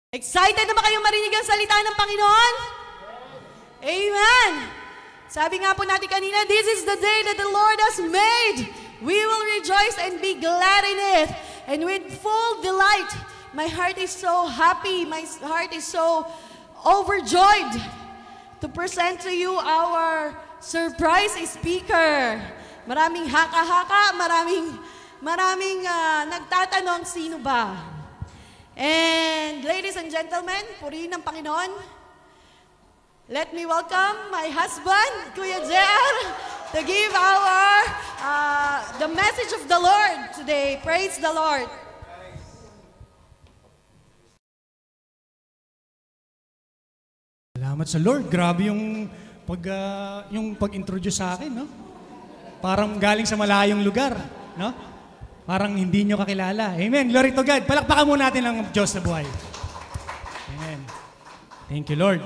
Excited na ba kayong marinig ang salita ng Panginoon? Amen! Sabi nga po natin kanina, this is the day that the Lord has made. We will rejoice and be glad in it. And with full delight, my heart is so happy, my heart is so overjoyed to present to you our surprise speaker. Maraming haka-haka, maraming nagtatanong sino ba. And ladies and gentlemen, purihin ng Panginoon, let me welcome my husband, Kuya Jer, to give the message of the Lord today. Praise the Lord. Salamat sa Lord. Grabe yung pag-introduce sa akin, no? Parang galing sa malayong lugar, no? Parang hindi nyo kakilala. Amen. Glory to God. Palakpakan muna natin ang Diyos na buhay. Amen. Thank you, Lord.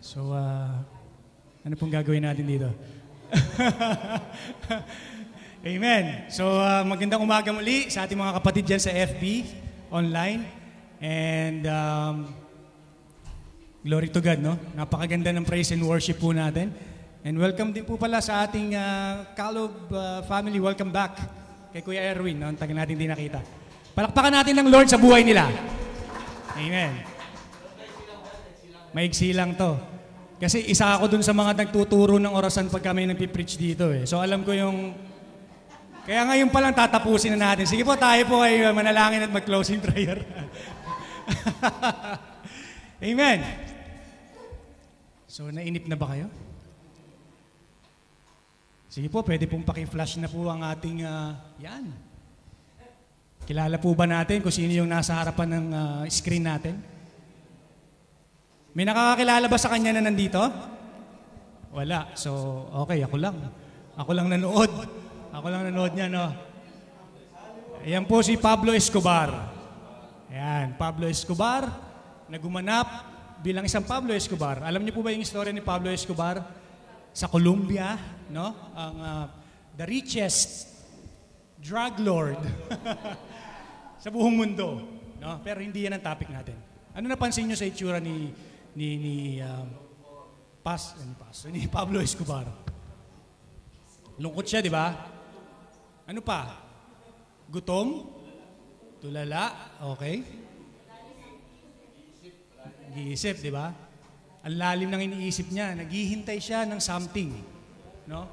So, ano pong gagawin natin dito? Amen. So, magandang umaga muli sa ating mga kapatid dyan sa FB, online. And, glory to God, no? Napakaganda ng praise and worship po natin. And welcome din po pala sa ating Caleb family. Welcome back kay Kuya Erwin, no? Ang tagal natin din nakita. Palakpakan natin ng Lord sa buhay nila. Amen. Maigsi lang to. Kasi isa ako dun sa mga nagtuturo ng orasan pag kami nagpipreach dito eh. So alam ko yung... Kaya ngayon pa lang tatapusin na natin. Sige po, tayo po ay manalangin at mag-closing prayer. Amen. So nainip na ba kayo? Sige po, pwede pong paki-flash na po ang ating, yan. Kilala po ba natin kung sino yung nasa harapan ng screen natin? May nakakakilala ba sa kanya na nandito? Wala. So, okay, ako lang. Ako lang nanood. Ako lang nanood niya, no? Ayan po si Pablo Escobar. Ayan, Pablo Escobar, nagumanap bilang isang Pablo Escobar. Alam niyo po ba yung istorya ni Pablo Escobar? Sa Colombia, no? Ang the richest drug lord sa buong mundo, no? Pero hindi yan ang topic natin. Ano napansin niyo sa itsura ni Pablo Escobar? Lungkot siya, di ba? Ano pa? Gutom? Tulala? Okay. Giisip, di ba? Ang lalim ng iniisip niya, naghihintay siya ng something, no?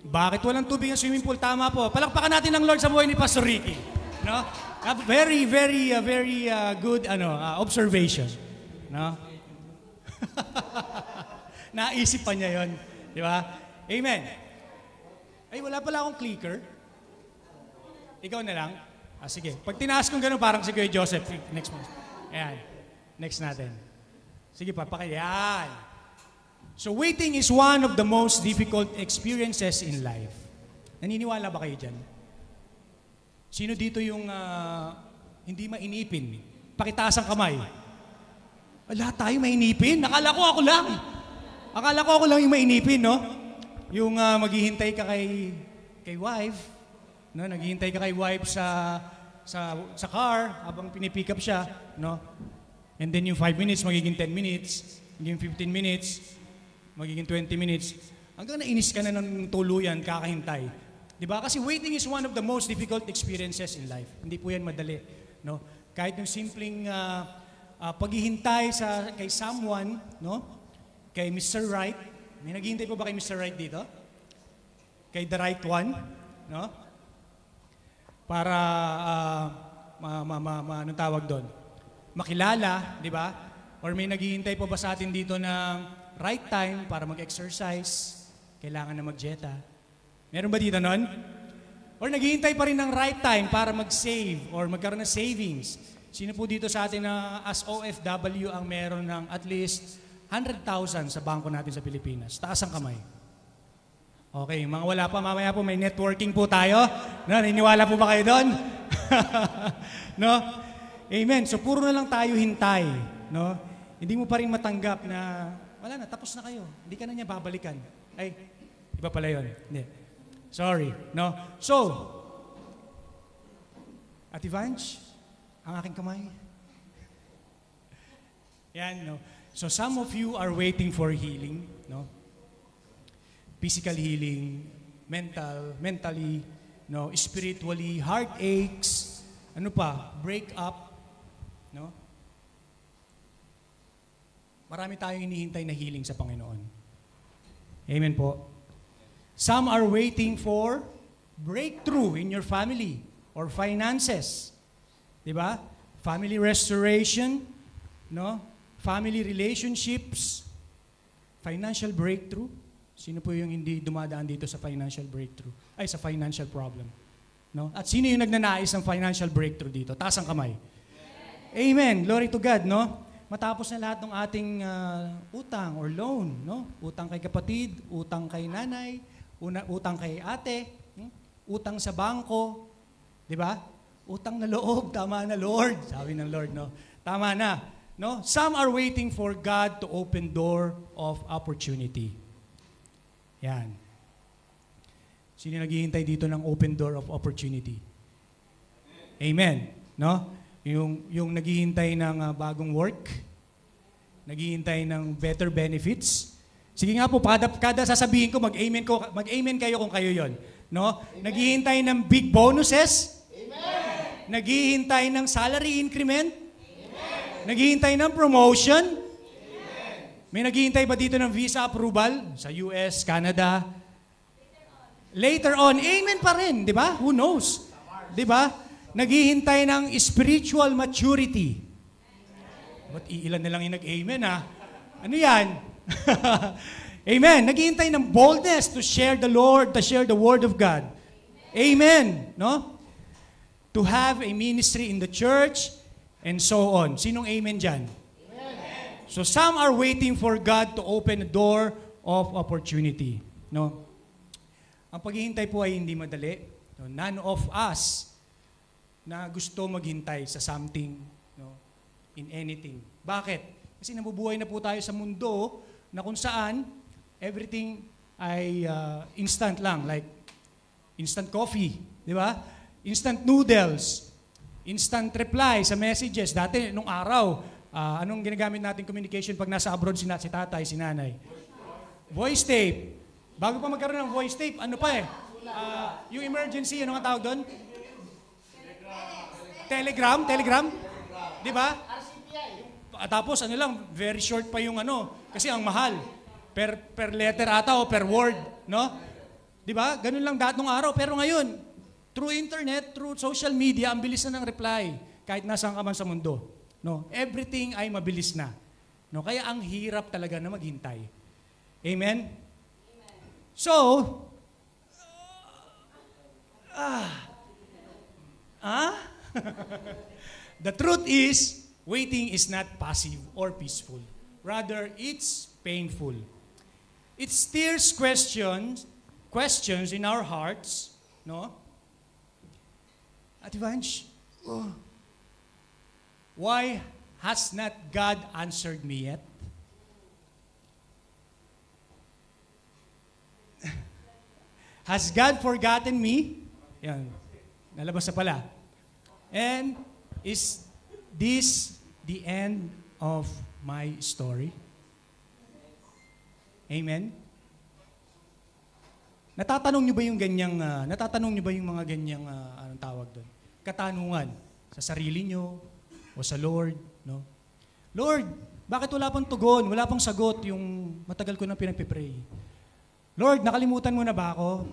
Bakit walang tubig ang swimming pool? Tama po. Palakpakan natin ang Lord sa buhay ni Pastor Ricky, no? Very good observation, no? Naisip pa niya 'yon, di ba? Amen. Ay, wala pala akong clicker. Ikaw na lang. Sige. Pag tinaas kong gano'n, parang si Kuya Joseph. Next month. Ayan. Next natin. Sige pa, yan. So waiting is one of the most difficult experiences in life. Naniniwala ba kayo dyan? Sino dito yung hindi mainipin? Pakitaas ang kamay. Lahat tayo mainipin? Akala ko ako lang. Akala ko ako lang yung mainipin, no? Yung maghihintay ka kay wife, no? Naghihintay ka kay wife sa car habang pinipick up siya, no? And then yung 5 minutes, magiging 10 minutes, magiging 15 minutes, magiging 20 minutes. Hanggang nainis ka na ng tuluyan, kakahintay. Diba? Kasi waiting is one of the most difficult experiences in life. Hindi po yan madali. No? Kahit yung simpleng paghihintay kay someone, no? Kay Mr. Right. May naghihintay po ba kay Mr. Right dito? Kay the right one? No? Para, anong tawag doon? Makilala, di ba? Or may naghihintay po ba sa atin dito ng right time para mag-exercise? Kailangan na mag-jeta. Meron ba dito nun? Or naghihintay pa rin ng right time para mag-save or magkaroon ng savings? Sino po dito sa atin na as OFW ang meron ng at least 100,000 sa bangko natin sa Pilipinas? Taas ang kamay. Okay, mga wala pa, mamaya po may networking po tayo. No, naniniwala po ba kayo doon? No? Amen. So puro na lang tayo hintay, no? Hindi mo pa rin matanggap na wala na, tapos na kayo. Hindi ka na niya babalikan. Ay, iba pala 'yon. Hindi. Sorry, no? So, Ate Vanch, Ang aking kamay. Yan, no? So some of you are waiting for healing, no? Physical healing, mentally, no? Spiritually, heartaches, ano pa, break up, no? Marami tayong hinihintay na healing sa Panginoon. Amen po. Some are waiting for breakthrough in your family or finances. Diba? Family restoration, no? Family relationships, financial breakthrough. Sino po yung hindi dumadaan dito sa financial breakthrough? Ay, sa financial problem. No? At sino yung nagnanais ng financial breakthrough dito? Taas ang kamay. Amen. Glory to God, no? Matapos na lahat ng ating utang or loan, no? Utang kay kapatid, utang kay nanay, utang kay ate, utang sa bangko, di ba? Utang na loob, tama na Lord. Sabi ng Lord, no? Tama na. No? Some are waiting for God to open door of opportunity. Yan. Sino naghihintay dito ng open door of opportunity? Amen. No? Yung naghihintay ng bagong work, naghihintay ng better benefits. Sige nga po, kada sasabihin ko, mag-amen kayo kung kayo yon. No? Naghihintay ng big bonuses. Amen. Naghihintay ng salary increment. Naghihintay ng promotion? Amen. May naghihintay ba dito ng visa approval sa US, Canada? Later on, amen pa rin, di ba? Who knows? Di ba? Naghihintay ng spiritual maturity. Ba't ilan na lang yung nag-amen, ha? Ano yan? Amen. Naghihintay ng boldness to share the Lord, to share the Word of God. Amen. No? To have a ministry in the church, and so on. Sinong amen dyan? Amen. So some are waiting for God to open a door of opportunity. No? Ang paghihintay po ay hindi madali. No? None of us na gusto maghintay sa something, no? In anything. Bakit? Kasi nabubuhay na po tayo sa mundo na kung saan everything ay instant lang. Like instant coffee. Di ba? Instant noodles. Instant reply sa messages. Dati, nung araw, anong ginagamit natin communication pag nasa abroad si tatay, si nanay? Voice tape. Bago pa magkaroon ng voice tape, ano pa eh? Yung emergency, ano nga tawag doon? Telegram? Di ba? Tapos ano lang, very short pa yung ano, kasi ang mahal. Per letter ata o per word, no? Di ba? Ganun lang dati nung araw. Pero ngayon, through internet, through social media, ang bilis na ng reply. Kahit nasaan ka man sa mundo. No? Everything ay mabilis na. No? Kaya ang hirap talaga na maghintay. Amen? So, the truth is, waiting is not passive or peaceful. Rather, it's painful. It stirs questions in our hearts, no? At Evange, why has not God answered me yet? Has God forgotten me? Yan, nalabas na pala. And is this the end of my story? Amen? Natatanong niyo ba yung mga ganyang, anong tawag doon? Katanungan sa sarili niyo o sa Lord, no? Lord, bakit wala pang tugon, wala pang sagot yung matagal ko nang pinagpipray? Lord, nakalimutan mo na ba ako?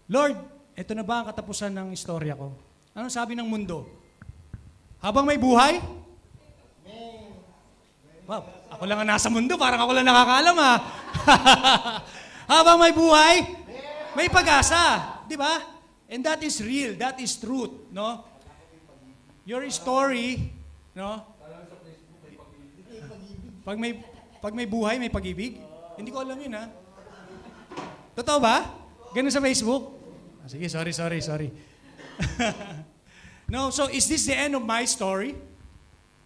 Lord, eto na ba ang katapusan ng istorya ko? Anong sabi ng mundo? Habang may buhay? Wow, ako lang ang nasa mundo, parang ako lang nakakaalam, ha? Habang may buhay, may pag-asa, di ba? And that is real, that is truth, no? Your story, no? Pag may buhay, may pag-ibig? Hindi ko alam yun, ha? Totoo ba? Ganun sa Facebook? Sige, sorry. No, so is this the end of my story?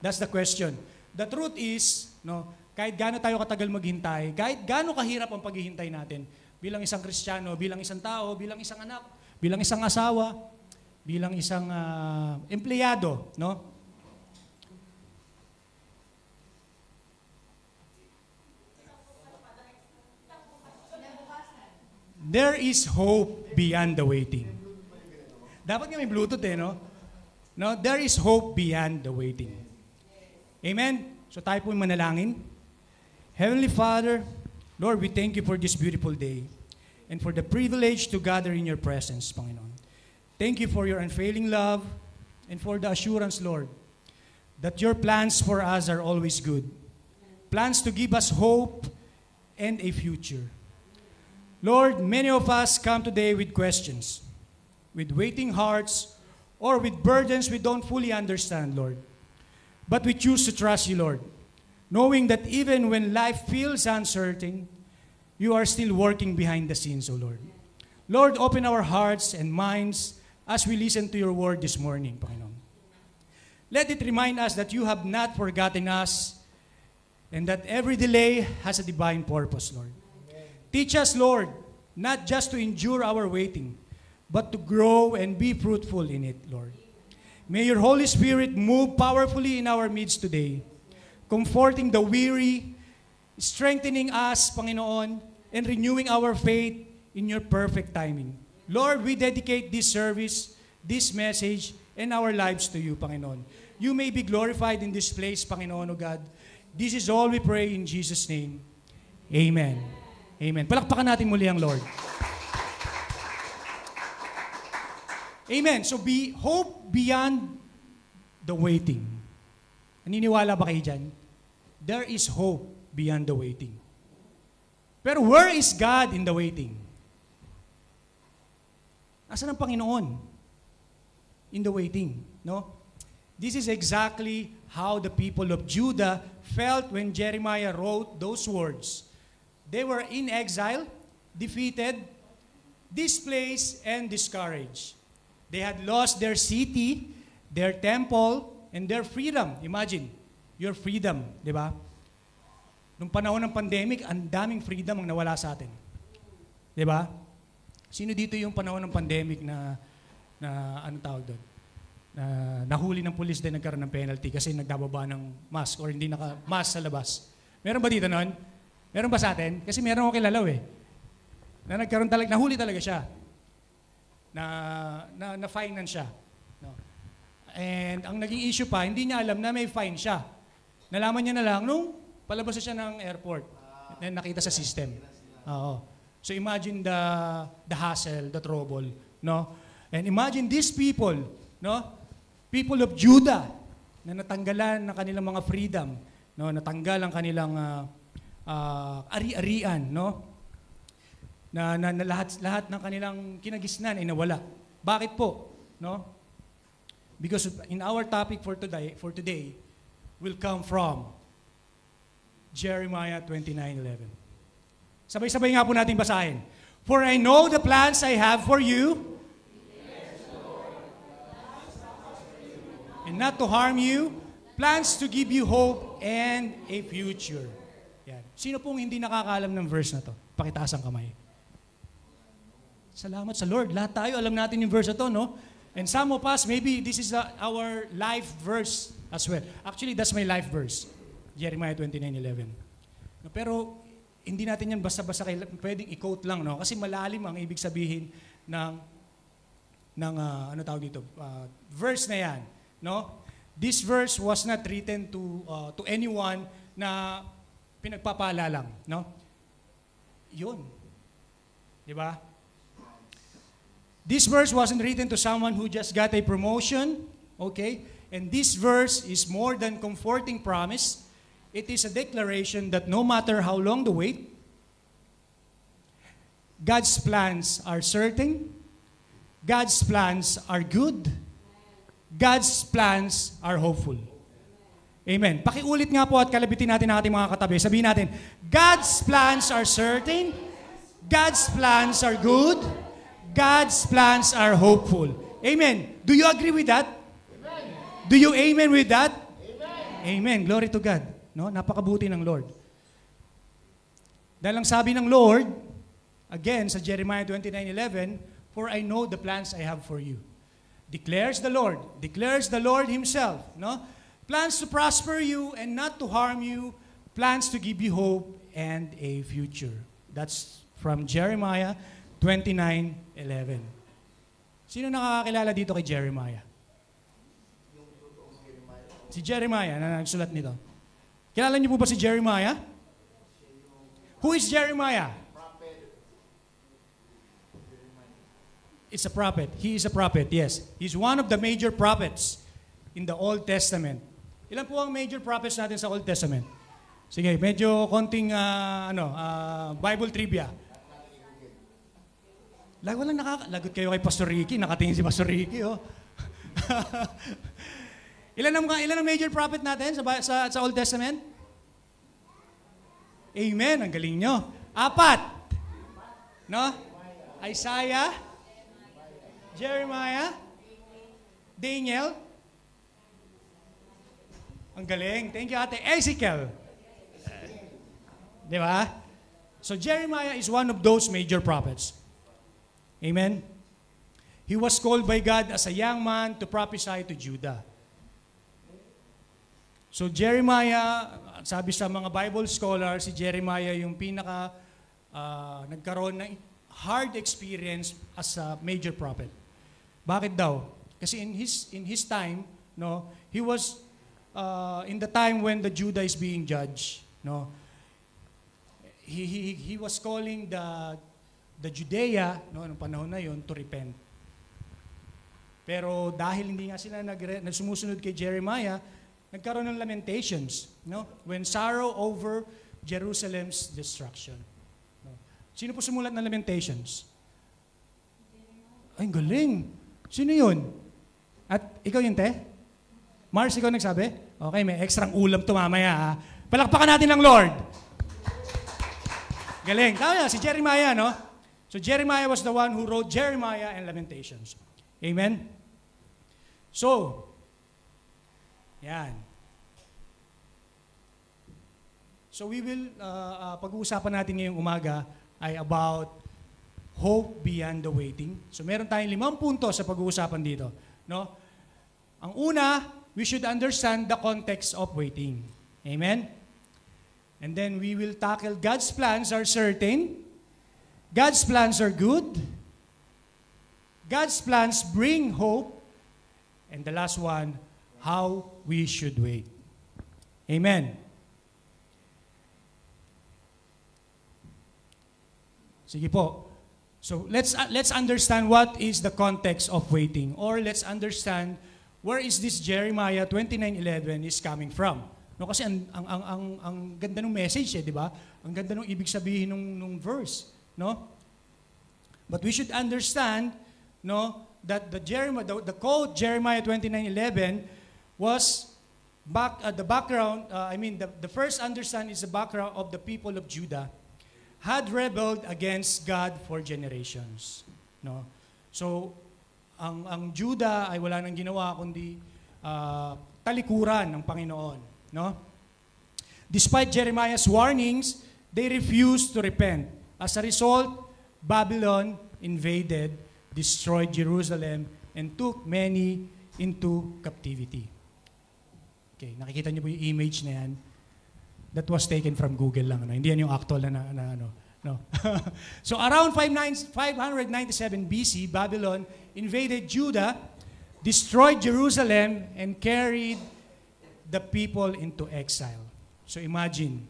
That's the question. The truth is, no, kahit gaano tayo katagal maghintay, kahit gaano kahirap ang paghihintay natin, bilang isang Kristiyano, bilang isang tao, bilang isang anak, bilang isang asawa, bilang isang empleyado, no? There is hope beyond the waiting. Dapat nga may Bluetooth no? No, there is hope beyond the waiting. Amen? So tayo po manalangin. Heavenly Father, Lord, we thank you for this beautiful day and for the privilege to gather in your presence, Panginoon. Thank you for your unfailing love and for the assurance, Lord, that your plans for us are always good. Plans to give us hope and a future. Lord, many of us come today with questions, with waiting hearts, or with burdens we don't fully understand, Lord. But we choose to trust you, Lord, knowing that even when life feels uncertain, you are still working behind the scenes, O Lord. Lord, open our hearts and minds as we listen to your word this morning, Panginoon. Let it remind us that you have not forgotten us and that every delay has a divine purpose, Lord. Teach us, Lord, not just to endure our waiting, but to grow and be fruitful in it, Lord. May your Holy Spirit move powerfully in our midst today, comforting the weary, strengthening us, Panginoon, and renewing our faith in your perfect timing. Lord, we dedicate this service, this message, and our lives to you, Panginoon. You may be glorified in this place, Panginoon, O God. This is all we pray in Jesus' name. Amen. Amen. Palakpakan natin muli ang Lord. Amen. So be hope beyond the waiting. Naniniwala ba kayo dyan? There is hope beyond the waiting. Pero where is God in the waiting? Nasaan ang Panginoon in the waiting? No? This is exactly how the people of Judah felt when Jeremiah wrote those words. They were in exile, defeated, displaced, and discouraged. They had lost their city, their temple, and their freedom. Imagine, your freedom, di ba? Nung panahon ng pandemic, ang daming freedom ang nawala sa atin. Di ba? Sino dito yung panahon ng pandemic na anong tawag doon? Na nahuli ng pulis din nagkaroon ng penalty kasi nagbababa ng mask or hindi naka-mask sa labas. Meron ba dito noon? Meron ba sa atin? Kasi meron ako kilala na nagkaroon talaga, nahuli talaga siya. Na fine siya. No? And ang naging issue pa, hindi niya alam na may fine siya. Nalaman niya na lang nung palabas siya ng airport. And nakita sa system. Oo. So imagine the hassle, the trouble, no? And imagine these people, no? People of Judah na natanggalan ng kanilang mga freedom, no? Natanggal ang kanilang ari-arian, no? Na lahat ng kanilang kinagisnan ay nawala. Bakit po? No? Because in our topic for today will come from Jeremiah 29:11. Sabay-sabay nga po natin basahin. For I know the plans I have for you, and not to harm you, plans to give you hope and a future. Yan. Sino pong hindi nakakaalam ng verse na to? Pakitaas ang kamay. Salamat sa Lord. Lahat tayo alam natin yung verse na to, no? And some of us, maybe this is our life verse as well. Actually, that's my life verse. Jeremiah 29:11. No, pero hindi natin yan basta-basta pwedeng i-quote lang, no? Kasi malalim ang ibig sabihin ng ano tawag dito, verse na yan, no? This verse was not written to anyone na pinagpapala lang, no? Yun. Di ba? This verse wasn't written to someone who just got a promotion, okay? And this verse is more than comforting promise. It is a declaration that no matter how long the wait, God's plans are certain, God's plans are good, God's plans are hopeful. Amen. Pakiulit nga po at kalabitin natin ang ating mga katabi. Sabihin natin, God's plans are certain, God's plans are good, God's plans are hopeful. Amen. Do you agree with that? Amen. Do you amen with that? Amen. Amen. Glory to God. No? Napakabuti ng Lord. Dahil ang sabi ng Lord, again, sa Jeremiah 29:11, for I know the plans I have for you. declares the Lord himself, no? Plans to prosper you and not to harm you, plans to give you hope and a future. That's from Jeremiah 29:11. Sino nakakakilala dito kay Jeremiah? Si Jeremiah na nagsulat nito. Kilala niyo po ba si Jeremiah? Who is Jeremiah? It's a prophet. He is a prophet, yes. He's one of the major prophets in the Old Testament. Ilan po ang major prophets natin sa Old Testament? Sige, medyo konting Bible trivia. Walang lagot kayo kay Pastor Ricky. Nakatingin si Pastor Ricky, oh. Ilan ang major prophet natin sa Old Testament? Amen. Ang galing nyo. 4. No? Isaiah, Jeremiah, Daniel. Ang galing. Thank you, Ate. Ezekiel. Di ba? So Jeremiah is one of those major prophets. Amen? He was called by God as a young man to prophesy to Judah. So Jeremiah, sabi sa mga Bible scholars, si Jeremiah yung nagkaroon ng hard experience as a major prophet. Bakit daw? Kasi in his time, no, he was in the time when the Judah is being judged, no. He was calling the Judea, no, noong panahon na yon, to repent. Pero dahil hindi nga sila sumusunod kay Jeremiah, nagkaroon ng lamentations, no? When sorrow over Jerusalem's destruction. No? Sino po sumulat ng lamentations? Ay, galing. Sino yun? At ikaw yun, te? Mars, ikaw nagsabi? Okay, may extrang ulam to mamaya, ha? Palakpakan natin ng Lord. Galing. Tama yan, si Jeremiah, no? So Jeremiah was the one who wrote Jeremiah and Lamentations. Amen? So, yan. So we will, pag-uusapan natin ngayong umaga ay about hope beyond the waiting. So meron tayong 5 punto sa pag-uusapan dito. No? Ang una, we should understand the context of waiting. Amen? And then we will tackle God's plans are certain. God's plans are good. God's plans bring hope. And the last one, how we should wait. Amen. Sige po. So let's understand what is the context of waiting, or let's understand where is this Jeremiah 29:11 is coming from. No, kasi ang ganda ng message, di ba? Ang ganda ng ibig sabihin ng verse, no? But we should understand, no, that the quote Jeremiah 29:11 was the background. The first understand is the background of the people of Judah had rebelled against God for generations. No? So, ang Judah ay wala nang ginawa kundi talikuran ng Panginoon. No? Despite Jeremiah's warnings, they refused to repent. As a result, Babylon invaded, destroyed Jerusalem, and took many into captivity. Okay, nakikita niyo po yung image na yan. That was taken from Google lang. Ano? Hindi yan yung actual na ano. No. So around 597 BC, Babylon invaded Judah, destroyed Jerusalem, and carried the people into exile. So imagine.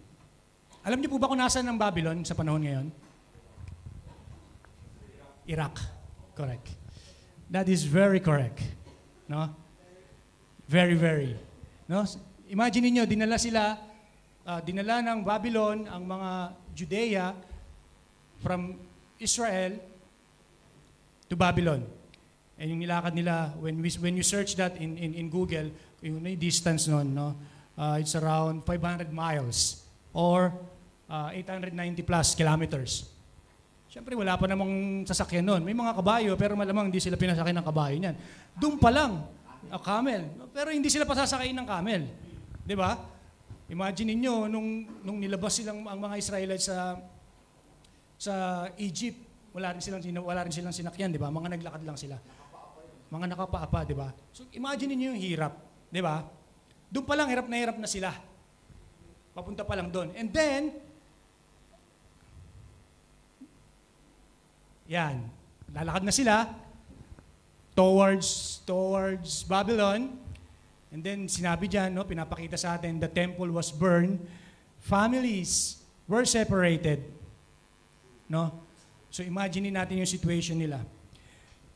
Alam niyo po ba kung nasaan ang Babylon sa panahon ngayon? Iraq. Correct. That is very correct. No? Very, very. No? Imagine niyo, dinala ng Babylon ang mga Judea from Israel to Babylon. And yung nilakad nila, when you search that in Google, yung distance nun, no? It's around 500 miles or 890 plus kilometers. Siyempre, wala pa namang sasakyan nun. May mga kabayo, pero malamang hindi sila pinasakay ng kabayo niyan. Doon pa lang, camel. Pero hindi sila pasasakay ng camel. Di ba? Imagine niyo nung nilabas ang mga Israelites sa Egypt, wala rin silang sinakyan, di ba? Mga naglakad lang sila. mga nakapaapa, di ba? So imagine niyo yung hirap, di ba? Doon pa lang, hirap na sila. Papunta pa lang doon. And then, yan, lalakad na sila towards Babylon. And then, sinabi dyan, no, pinapakita sa atin, the temple was burned. Families were separated. No? So, imagine natin yung situation nila.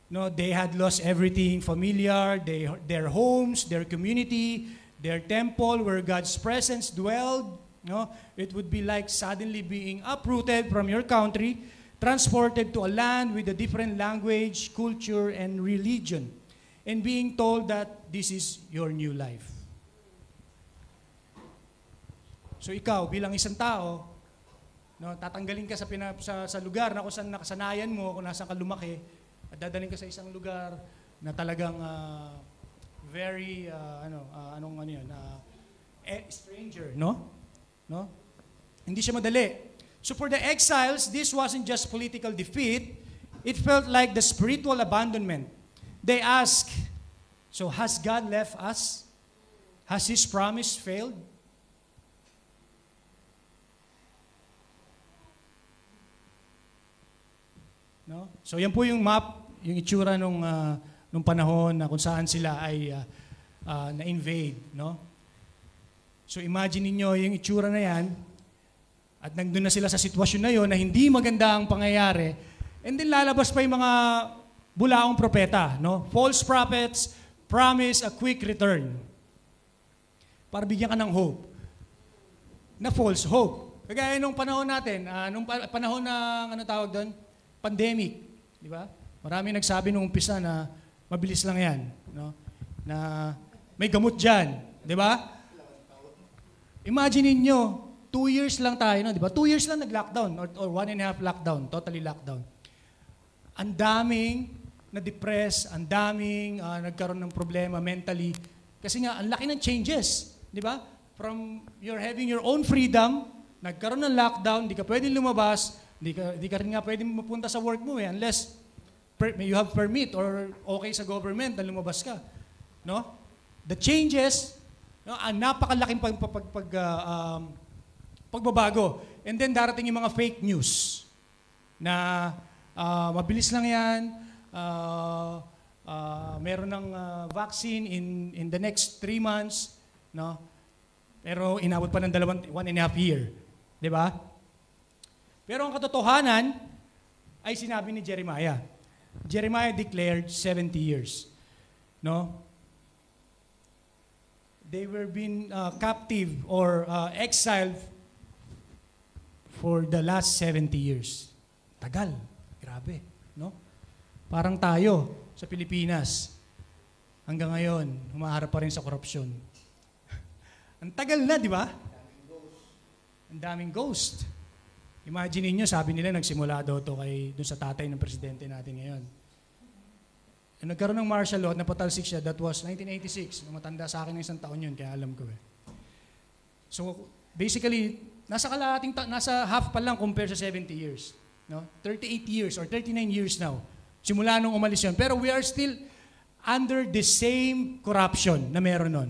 No, they had lost everything familiar, their homes, their community, their temple where God's presence dwelled. No? It would be like suddenly being uprooted from your country, transported to a land with a different language, culture, and religion, and being told that this is your new life. So ikaw, bilang isang tao, no, tatanggalin ka sa lugar na kung saan nakasanayan mo, kung nasaan ka lumaki, at dadalhin ka sa isang lugar na talagang very, stranger, no? No? Hindi siya madali. So for the exiles, this wasn't just political defeat. It felt like the spiritual abandonment. They asked, so has God left us? Has His promise failed? No? So yan po yung map, yung itsura nung panahon na kung saan sila ay na-invade. No? So imagine niyo yung itsura na yan, at nandun na sila sa sitwasyon na yon na hindi maganda ang pangyayari, and then lalabas pa yung mga bulaong propeta, no? False prophets promise a quick return. Para bigyan ka ng hope. Na false hope. Kagaya nung panahon natin, nung panahon ng, tawag doon? Pandemic. Di ba? Marami nagsabi nung umpisa na mabilis lang yan. No? Na may gamot dyan. Di ba? Imagine niyo 2 years lang tayo, no? Di ba? 2 years lang nag-lockdown or 1.5 lockdown, totally lockdown. Ang daming na-depress, ang daming nagkaroon ng problema mentally. Kasi nga, ang laki ng changes. Di ba? From you're having your own freedom, nagkaroon ng lockdown, di ka pwedeng lumabas, di ka rin nga pwedeng mapunta sa work mo unless you have permit or okay sa government na lumabas ka. No? The changes, no, ang napakalaking pagbabago. And then darating yung mga fake news na mabilis lang yan, meron ng vaccine in the next 3 months, no? Pero inabot pa ng 1.5 year. Di ba? Pero ang katotohanan ay sinabi ni Jeremiah. Jeremiah declared 70 years. No? They were being captive or exiled for the last 70 years. Tagal. Grabe. No? Parang tayo sa Pilipinas. Hanggang ngayon, humaharap pa rin sa korupsyon. Ang tagal na, di ba? Ang daming ghost. Imagine niyo, sabi nila, nagsimula daw ito dun sa tatay ng presidente natin ngayon. Nagkaroon ng martial law at napatalsik siya, that was 1986. Matanda sa akin ng 1 taon yun, kaya alam ko eh. So, basically, nasa half pa lang compare sa 70 years. No? 38 years or 39 years now. Simula nung umalis yun. Pero we are still under the same corruption na meron nun.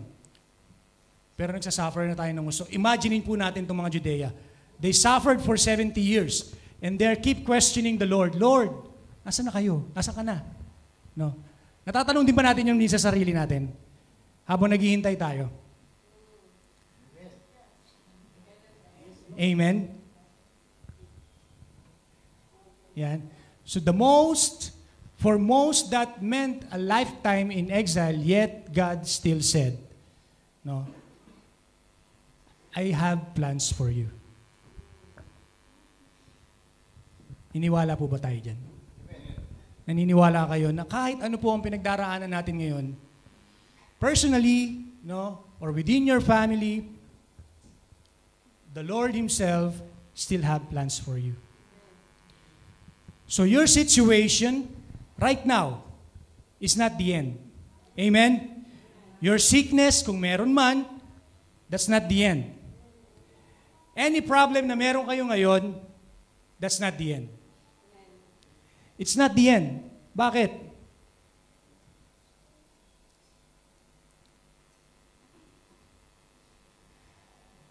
Pero nagsasuffer na tayo ng gusto. Imaginein po natin itong mga Judea. They suffered for 70 years. And they keep questioning the Lord. Lord, nasa na kayo? Nasa ka na? No? Natatanong din ba natin yung sa sarili natin? Habang naghihintay tayo. Amen? Yan. So for most that meant a lifetime in exile, yet God still said, no, I have plans for you. Niniwala po ba tayo dyan? Naniniwala kayo na kahit ano po ang pinagdaraanan natin ngayon, personally, no, or within your family, the Lord Himself still have plans for you. So your situation right now is not the end. Amen? Your sickness, kung meron man, that's not the end. Any problem na meron kayo ngayon, that's not the end. It's not the end. Bakit?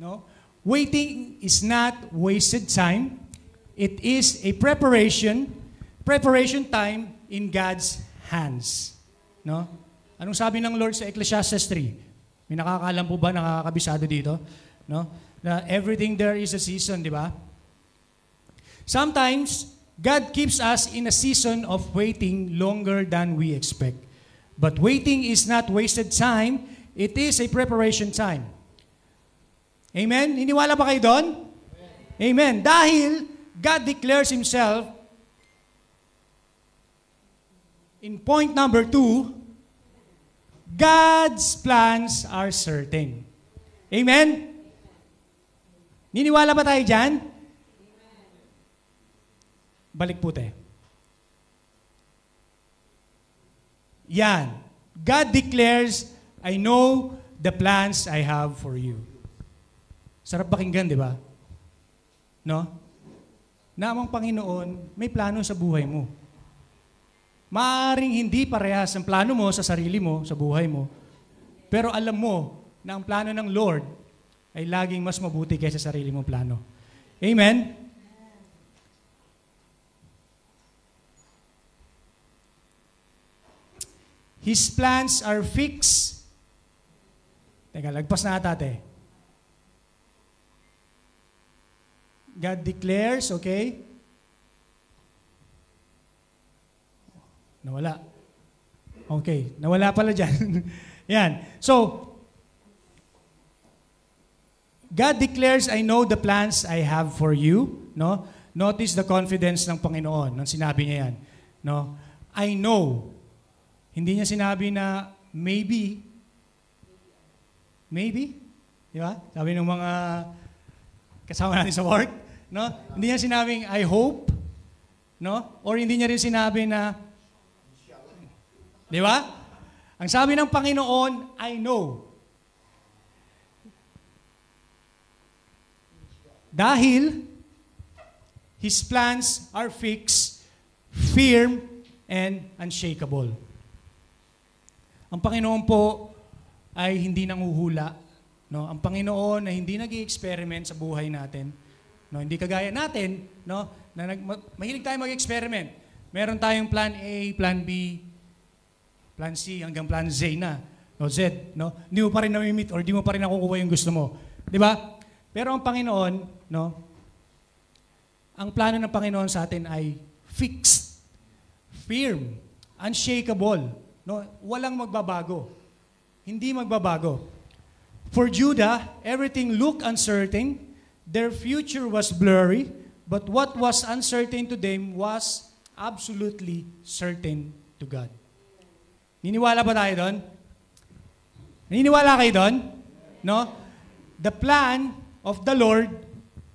No? Waiting is not wasted time. It is a preparation time in God's hands. No? Anong sabi ng Lord sa Ecclesiastes 3? May nakakaalam po ba, nakakabisado dito? No? Na everything there is a season, di ba? Sometimes, God keeps us in a season of waiting longer than we expect. But waiting is not wasted time. It is a preparation time. Amen? Iniwala ba kayo doon? Amen. Dahil God declares Himself in point number 2, God's plans are certain. Amen? Niniwala ba tayo dyan? Balik po tayo. Yan. God declares, I know the plans I have for you. Sarap pakinggan, di ba? No? Na ang Panginoon, may plano sa buhay mo. Maaaring hindi parehas ang plano mo sa sarili mo, sa buhay mo. Pero alam mo na ang plano ng Lord ay laging mas mabuti kaysa sa sarili mong plano. Amen? His plans are fixed. Teka, lagpas na ata, te. God declares, okay? Nawala. Okay, nawala pala dyan. Yan. So, God declares, I know the plans I have for you. No? Notice the confidence ng Panginoon nang sinabi niya yan. No? I know. Hindi niya sinabi na maybe. Maybe? Di ba? Sabi ng mga kasama natin sa work. No? Hindi niya sinabing I hope. No? Or hindi niya rin sinabi na di ba? Ang sabi ng Panginoon, I know. Dahil His plans are fixed, firm, and unshakable. Ang Panginoon po ay hindi nanguhula. No? Ang Panginoon ay hindi nag-i-experiment sa buhay natin. No? Hindi kagaya natin, no? Na mahilig tayo mag-experiment. Meron tayong plan A, plan B, plan C, hanggang plan Z na. No, Z, no? Hindi mo pa rin na-meet or di mo pa rin nakukuha yung gusto mo. Di ba? Pero ang Panginoon, no? Ang plano ng Panginoon sa atin ay fixed, firm, unshakable. No? Walang magbabago. Hindi magbabago. For Judah, everything looked uncertain. Their future was blurry. But what was uncertain to them was absolutely certain to God. Niniwala ba tayo doon? Niniwala kayo doon? No? The plan of the Lord,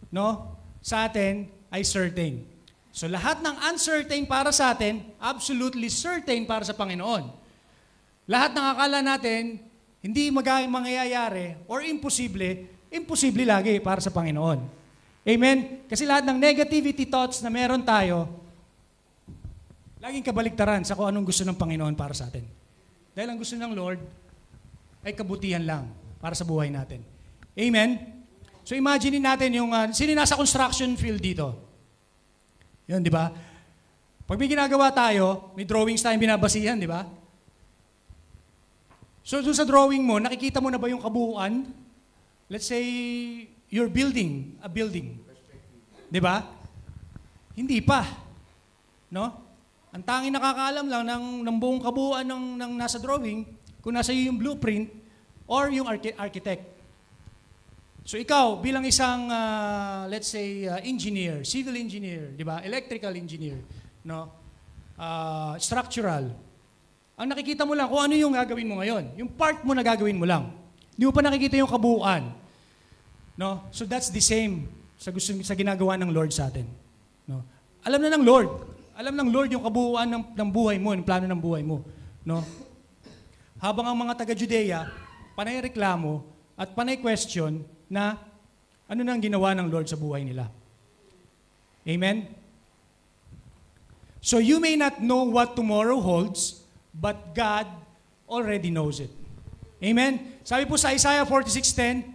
no, sa atin ay certain. So lahat ng uncertain para sa atin, absolutely certain para sa Panginoon. Lahat ng akala natin, hindi mangyayari or imposible, imposible lagi para sa Panginoon. Amen? Kasi lahat ng negativity thoughts na meron tayo, laging kabaliktaran sa kung anong gusto ng Panginoon para sa atin. Dahil ang gusto ng Lord ay kabutihan lang para sa buhay natin. Amen? So imagine natin yung, sino nasa construction field dito? Yun, di ba? Pag may ginagawa tayo, may drawings tayong binabasihan, di ba? So doon sa drawing mo, nakikita mo na ba yung kabuuan? Let's say, you're building a building. Di ba? Hindi pa. No? Ang tanging nakakaalam lang ng buong kabuuan ng nasa drawing, kung nasa iyo yung blueprint or yung architect. So ikaw, bilang isang, let's say, engineer, civil engineer, di ba? Electrical engineer, no? Structural. Ang nakikita mo lang kung ano yung gagawin mo ngayon. Yung part mo na gagawin mo lang. Hindi mo pa nakikita yung kabuuan. No? So that's the same sa ginagawa ng Lord sa atin. No? Alam na ng Lord. Alam ng Lord yung kabuuan ng buhay mo, yung plano ng buhay mo. No? Habang ang mga taga-Judea, panay reklamo at panay question na ano nang ginawa ng Lord sa buhay nila. Amen? So you may not know what tomorrow holds, but God already knows it. Amen? Sabi po sa Isaiah 46:10,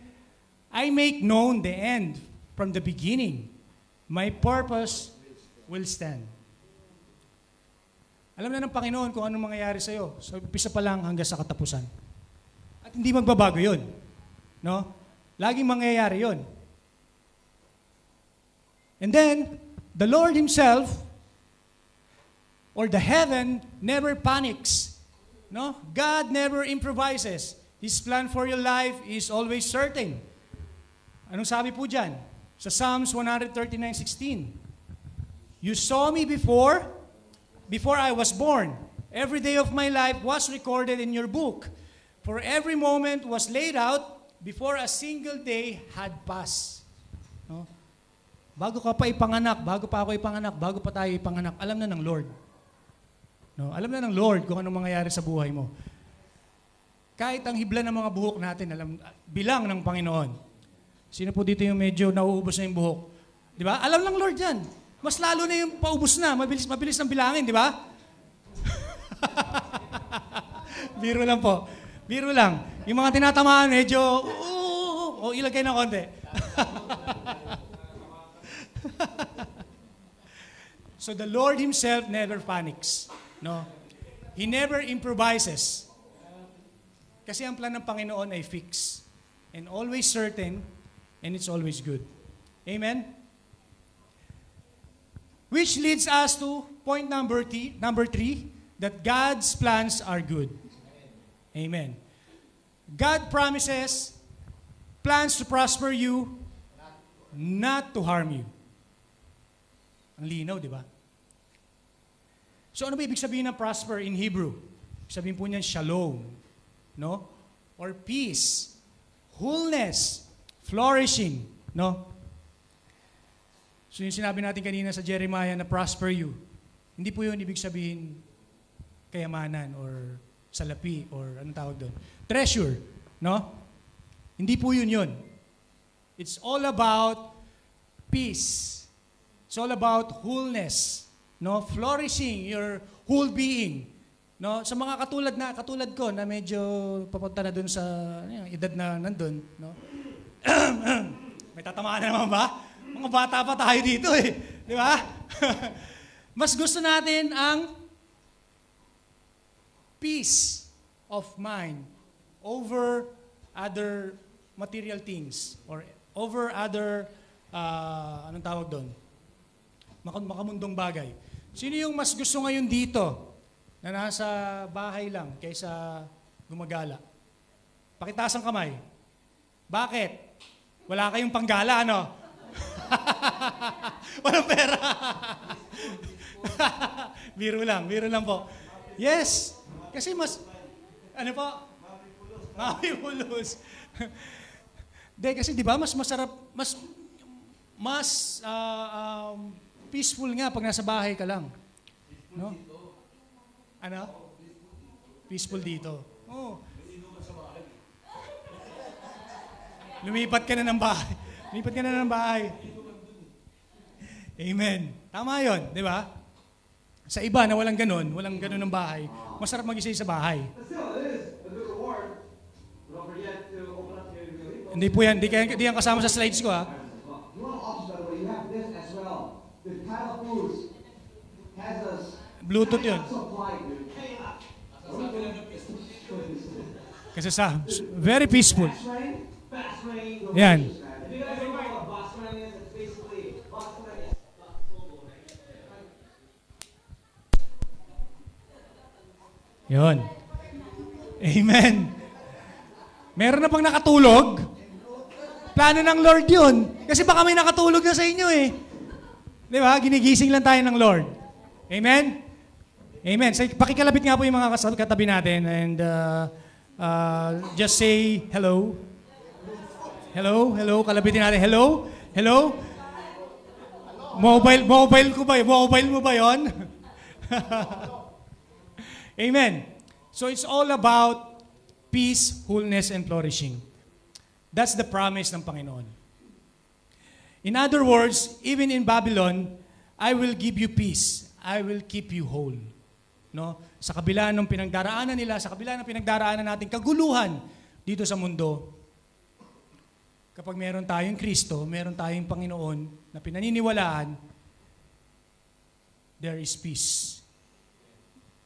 I make known the end from the beginning. My purpose will stand. Alam na ng Panginoon kung anong mangyayari sa'yo. So, umpisa pa lang hanggang sa katapusan. At hindi magbabago yun. No? Laging mangyayari yun. And then, the Lord Himself, or the heaven, never panics. No? God never improvises. His plan for your life is always certain. Anong sabi po dyan? Sa Psalms 139:16. You saw me before I was born. Every day of my life was recorded in your book. For every moment was laid out before a single day had passed. No? Bago ka pa ipanganak, bago pa ako ipanganak, bago pa tayo ipanganak, alam na ng Lord. No? Alam na ng Lord kung anong mangyayari sa buhay mo. Kahit ang hibla ng mga buhok natin, bilang ng Panginoon. Sino po dito yung medyo nauubos na yung buhok? Di ba? Alam ng Lord yan. Mas lalo na yung paubos na, mabilis ng bilangin, di ba? Biro lang po. Biro lang. Yung mga tinatamaan, medyo, ilagay na konti. So the Lord Himself never panics. No? He never improvises. Kasi ang plan ng Panginoon ay fixed. And always certain, and it's always good. Amen? Which leads us to point number 3, that God's plans are good. Amen. God promises plans to prosper you, not to harm you. Ang linaw, di ba? So ano ba ibig sabihin ng prosper in Hebrew? Ibig sabihin po niyan shalom, no? Or peace, wholeness, flourishing, no? So yung sinabi natin kanina sa Jeremiah na prosper you, hindi po yun ibig sabihin kayamanan or salapi or anong tawag doon? Treasure, no? Hindi po yun. It's all about peace. It's all about wholeness, no? Flourishing your whole being, no? Sa mga katulad ko na medyo papunta na doon sa edad na nandun, no? May tatamaan na naman ba? Mga bata pa tayo dito eh. Di ba? Mas gusto natin ang peace of mind over other material things or over other, anong tawag doon? Makamundong bagay. Sino yung mas gusto ngayon dito na nasa bahay lang kaysa gumagala? Pakitaas ang kamay. Bakit? Wala kayong panggala, ano? Walang pera. Biro lang po. Yes. Kasi mas, ano po? Mabipulos. De, kasi di ba, mas masarap, mas peaceful nga pag nasa bahay ka lang. No? Ano? Peaceful dito. Oh. Lumipat ka na ng bahay. Amen. Tama yun, di ba? Sa iba na walang ganun ng bahay, masarap mag-isa sa bahay. Hindi po yan, hindi yan kasama sa slides ko, ha? Bluetooth yun. Kasi sa, very peaceful. Yan. Yun. Amen. Meron na bang nakatulog? Plano ng Lord yun. Kasi baka may nakatulog na sa inyo eh. Di ba? Ginigising lang tayo ng Lord. Amen? Amen. So, pakikalapit nga po yung mga katabi natin and just say hello. Hello. Kalabitin natin. Hello. Mobile mo ba yun? Amen. So it's all about peace, wholeness, and flourishing. That's the promise ng Panginoon. In other words, even in Babylon, I will give you peace. I will keep you whole. No? Sa kabila ng pinagdaraanan nila, sa kabila ng pinagdaraanan natin, kaguluhan dito sa mundo, kapag meron tayong Kristo, meron tayong Panginoon na pinaniniwalaan, there is peace.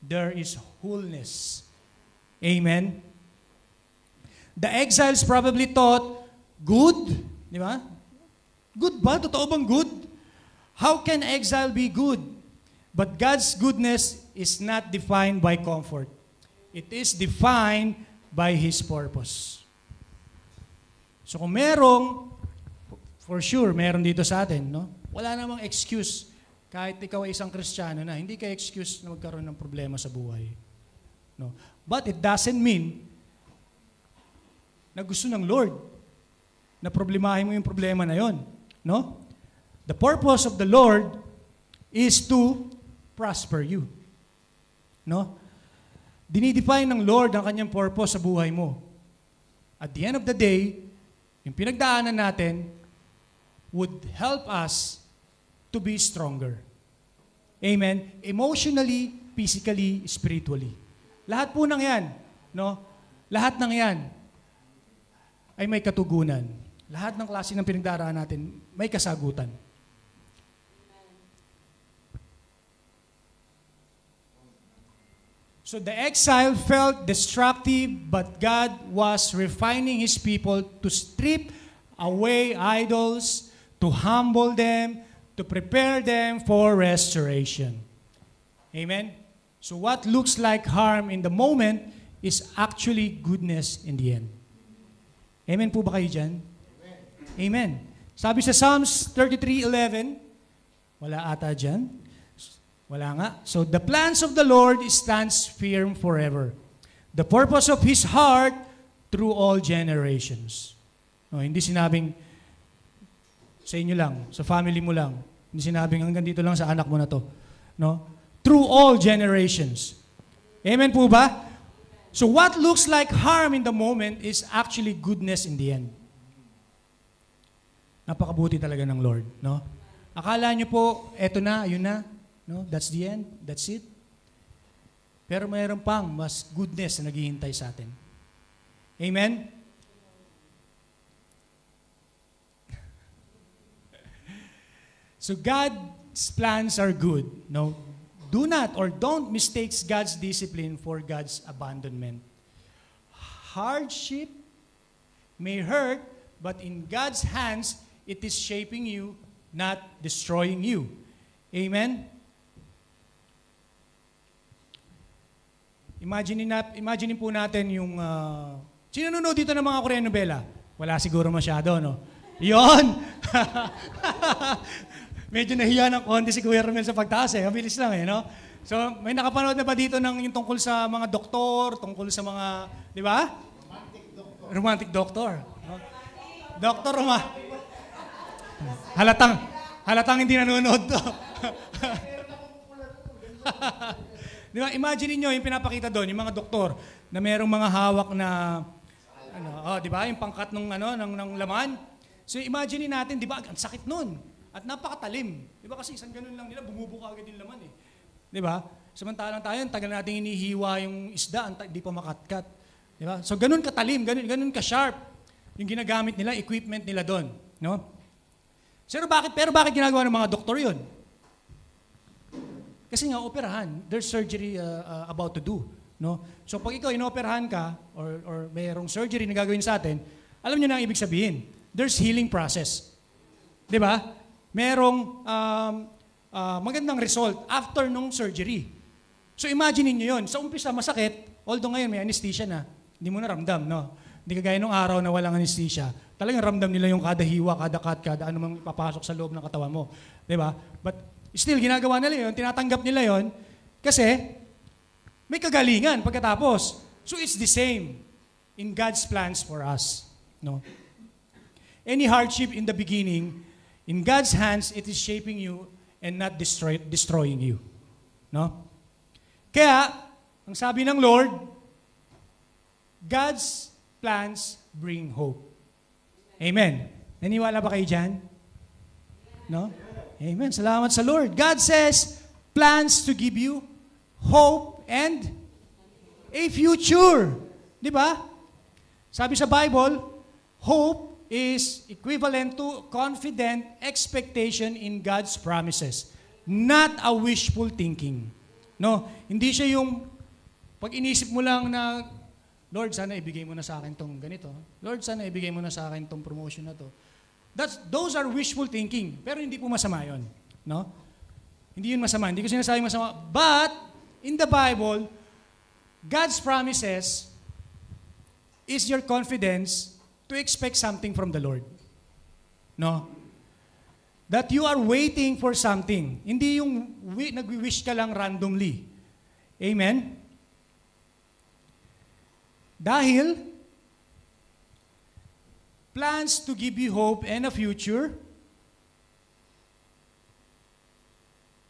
There is wholeness. Amen? The exiles probably thought, good, di ba? Good ba? Totoo bang good? How can exile be good? But God's goodness is not defined by comfort. It is defined by His purpose. So kung merong, for sure, meron dito sa atin, no? Wala namang excuse kahit ikaw ay isang Kristiyano na, hindi ka excuse na magkaroon ng problema sa buhay. No? But it doesn't mean na gusto ng Lord na problemahin mo yung problema na yon. No? The purpose of the Lord is to prosper you. No? Dinidefine ng Lord ang kanyang purpose sa buhay mo. At the end of the day, yung pinagdaanan natin would help us to be stronger. Amen? Emotionally, physically, spiritually. Lahat po ng yan, no? Lahat ng yan ay may katugunan. Lahat ng klase ng pinagdaraan natin, may kasagutan. So the exile felt destructive, but God was refining His people to strip away idols, to humble them, to prepare them for restoration. Amen? So what looks like harm in the moment is actually goodness in the end. Amen po ba kayo dyan? Amen. Sabi sa Psalms 33:11, wala ata dyan. Wala nga. So the plans of the Lord stands firm forever. The purpose of His heart through all generations. No, hindi sinabing sa inyo lang, sa family mo lang. Hindi sinabing hanggang dito lang sa anak mo na to. No? Through all generations. Amen po ba? So what looks like harm in the moment is actually goodness in the end. Napakabuti talaga ng Lord, no? Akala nyo po, eto na, yun na, no? That's the end, that's it. Pero mayroon pang mas goodness na naghihintay sa atin. Amen? So God's plans are good, no? Do not or don't mistake God's discipline for God's abandonment. Hardship may hurt, but in God's hands, it is shaping you, not destroying you. Amen? Imagine po natin yung... sino nanonood dito ng mga Korean novela? Wala siguro masyado, no? Yon! Medyo nahiya ng konti si Kuya Romel sa pagtaas eh. Mabilis lang eh, no? So, may nakapanood na ba dito ng yung tungkol sa mga doktor, tungkol sa mga... Di ba? Romantic doctor. No? Doktor Halatang hindi nanonood to. Di ba? Imagine niyo yung pinapakita doon, yung mga doktor na merong mga hawak na di ba? Yung pangkat ng laman. So imagine natin, di ba? Ang sakit noon. At napakatalim. Di ba? Kasi isang ganun lang nila, bumubuka agad yung laman eh. Di ba? Samantalang tayo, tagal natin inihiwa yung isda, di pa makatkat. Di ba? So ganun katalim, ganun ka-sharp yung ginagamit nila, equipment nila doon. No? Pero bakit ginagawa ng mga doktor yun? Kasi nga, operahan. There's surgery about to do. No? So pag ikaw inoperahan ka, or mayroong surgery na gagawin sa atin, alam nyo na ang ibig sabihin. There's healing process. Di ba? Merong magandang result after nung surgery. So imagine niyo yun. Sa umpisa, masakit. Although ngayon may anesthesia na. Hindi mo na ramdam, no? Hindi kagaya nung araw na walang anesthesia. Talagang ramdam nila yung kada hiwa, kada cut, kada anumang ipapasok sa loob ng katawan mo. Di ba? But still, ginagawa nila yun, tinatanggap nila yun, kasi may kagalingan pagkatapos. So it's the same in God's plans for us. No? Any hardship in the beginning, in God's hands, it is shaping you and not destroying you. No? Kaya, ang sabi ng Lord, God's plans bring hope. Amen. Naniwala ba kayo dyan? No? Amen. Salamat sa Lord. God says, plans to give you hope and a future. Di ba? Sabi sa Bible, hope is equivalent to confident expectation in God's promises, not a wishful thinking. No, hindi siya yung pag inisip mo lang na, Lord, sana ibigay mo na sa akin tong ganito. Lord, sana ibigay mo na sa akin tong promotion na to. Those are wishful thinking, pero hindi po masama yun. No? Hindi yun masama. Hindi ko sinasabing masama. But, in the Bible, God's promises is your confidence to expect something from the Lord. No? That you are waiting for something. Hindi yung nag-wish ka lang randomly. Amen? Dahil, plans to give you hope and a future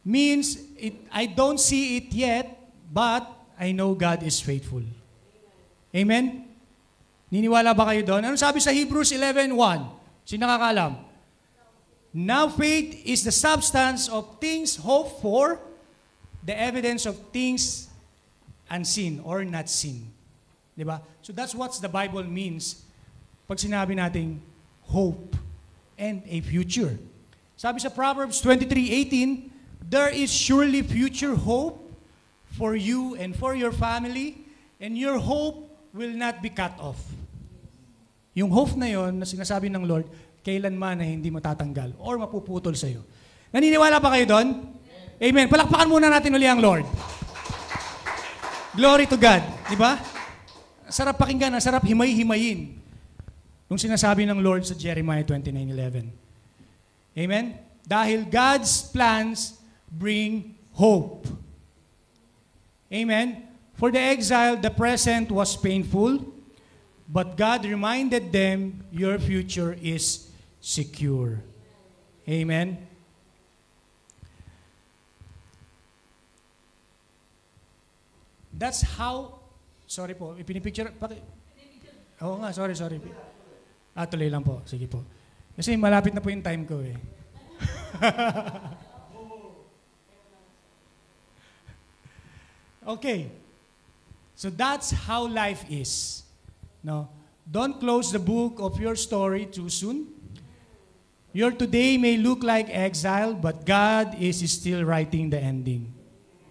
means I don't see it yet, but I know God is faithful. Amen? Niniwala ba kayo doon? Ano sabi sa Hebrews 11:1? Sino nakakaalam? Now faith is the substance of things hoped for, the evidence of things unseen or not seen. Diba? So that's what the Bible means pag sinabi nating hope and a future. Sabi sa Proverbs 23:18, there is surely future hope for you and for your family, and your hope will not be cut off. Yung hope na yon na sinasabi ng Lord, kailanman na hindi matatanggal or mapuputol sa iyo. Naniniwala ba kayo doon? Amen. Palakpakan muna natin uli ang Lord. Glory to God. Di ba? Sarap pakinggan, sarap himay-himayin nung sinasabi ng Lord sa Jeremiah 29:11. Amen? Dahil God's plans bring hope. Amen? For the exile, the present was painful, but God reminded them, your future is secure. Amen? That's how, sorry po, ipinipicture, oo nga, sorry. Tuloy lang po, sige po. Kasi malapit na po yung time ko eh. Okay. So that's how life is. No? Don't close the book of your story too soon. Your today may look like exile, but God is still writing the ending.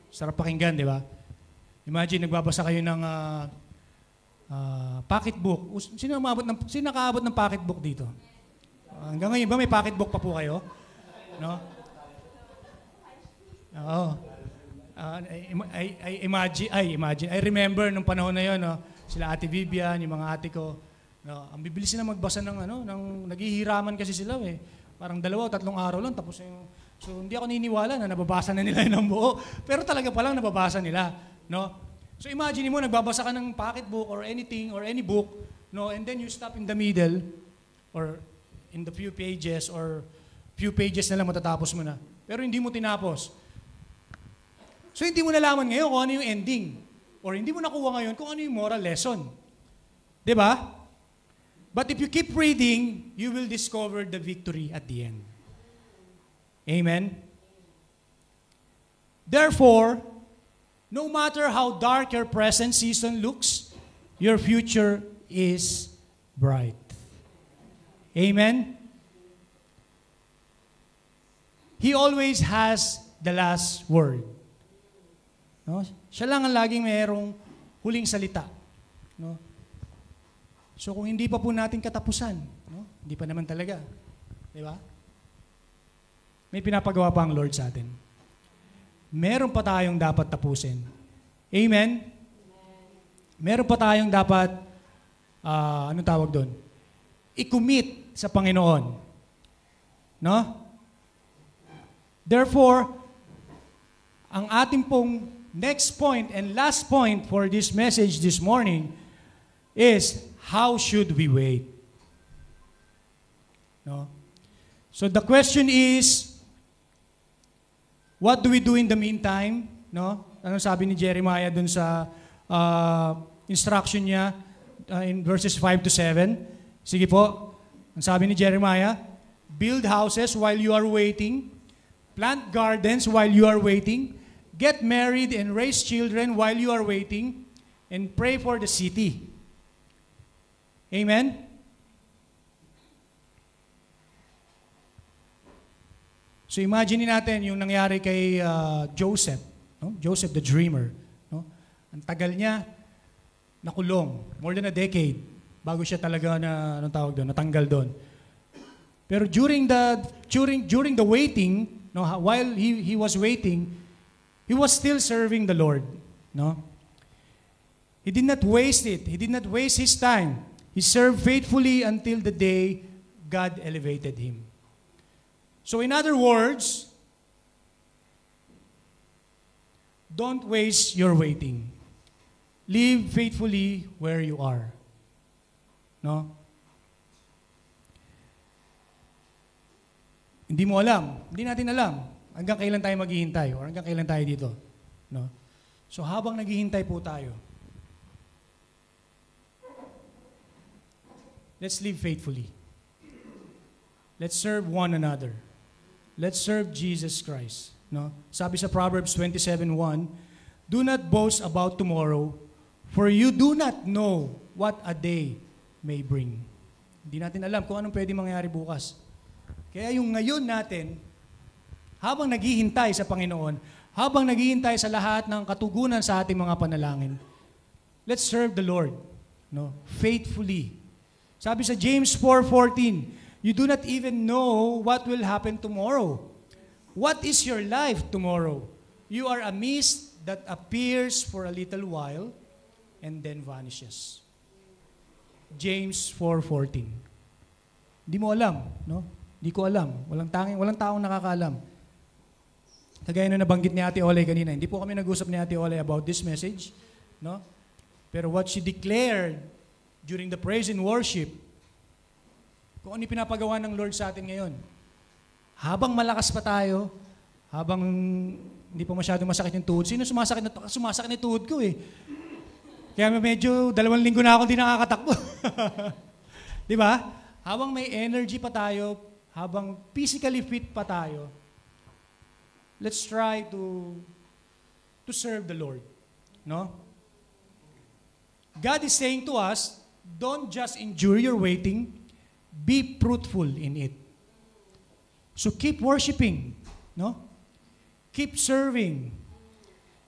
Sarap pakinggan, di ba? Imagine, nagbabasa kayo ng pocketbook. Sino nakaabot ng pocketbook dito? Hanggang ngayon ba may pocketbook pa po kayo? No? Oo. I remember nung panahon na yon, no, sila Ate Vivian, yung mga ate ko, no, ang bibilis sila magbasa ng naghihiraman kasi sila eh. Parang 2-3 araw lang tapos yung, so hindi ako niniwala na nababasa na nila ng buo, pero talaga palang nababasa nila, no? So imagine mo nagbabasa ka ng pocketbook or anything or any book, no, and then you stop in the middle or in the few pages na lang matatapos mo na. Pero hindi mo tinapos. So hindi mo nalaman ngayon kung ano yung ending. Or hindi mo nakuha ngayon kung ano yung moral lesson. Diba? But if you keep reading, you will discover the victory at the end. Amen? Therefore, no matter how dark your present season looks, your future is bright. Amen? He always has the last word. No? Siya lang ang laging mayroong huling salita. No? So kung hindi pa po natin katapusan, no? Hindi pa naman talaga. Di ba? May pinapagawa pa ang Lord sa atin. Meron pa tayong dapat tapusin. Amen? Meron pa tayong dapat, anong tawag doon? I-commit sa Panginoon. No? Therefore, ang ating pong next point and last point for this message this morning is, how should we wait? No? So the question is, what do we do in the meantime? No? Ano sabi ni Jeremiah dun sa instruction niya in verses 5-7? Sige po. Ang sabi ni Jeremiah, build houses while you are waiting, plant gardens while you are waiting, get married and raise children while you are waiting, and pray for the city. Amen? So imagine natin yung nangyari kay Joseph, no? Joseph the dreamer. No? Ang tagal niya, nakulong, more than a decade, bago siya talaga natanggal doon. Pero during the waiting, no, while he was waiting, he was still serving the Lord. No? He did not waste it. He did not waste his time. He served faithfully until the day God elevated him. So in other words, don't waste your waiting. Live faithfully where you are. No? Hindi mo alam. Hindi natin alam hanggang kailan tayo maghihintay o hanggang kailan tayo dito. No? So habang naghihintay po tayo, let's live faithfully. Let's serve one another. Let's serve Jesus Christ. No? Sabi sa Proverbs 27:1, do not boast about tomorrow, for you do not know what a day may bring. Hindi natin alam kung anong pwede mangyari bukas. Kaya yung ngayon natin, habang naghihintay sa Panginoon, habang naghihintay sa lahat ng katugunan sa ating mga panalangin, let's serve the Lord, no? Faithfully. Sabi sa James 4:14, you do not even know what will happen tomorrow. What is your life tomorrow? You are a mist that appears for a little while and then vanishes. James 4:14. Hindi mo alam, no? Hindi ko alam. Walang taong nakakaalam. Kagaya na nabanggit ni Ate Olay kanina, hindi po kami nag-usap ni Ate Olay about this message, no? Pero what she declared during the praise and worship, kung ano pinapagawa ng Lord sa atin ngayon. Habang malakas pa tayo, habang hindi pa masyado masakit yung tuhod. Sino sumasakit na tuhod ko eh? Kaya medyo 2 linggo na ako hindi nakakatakbo. Di ba? Habang may energy pa tayo, habang physically fit pa tayo, let's try to serve the Lord. No? God is saying to us, don't just endure your waiting, be fruitful in it. So keep worshiping, no? Keep serving,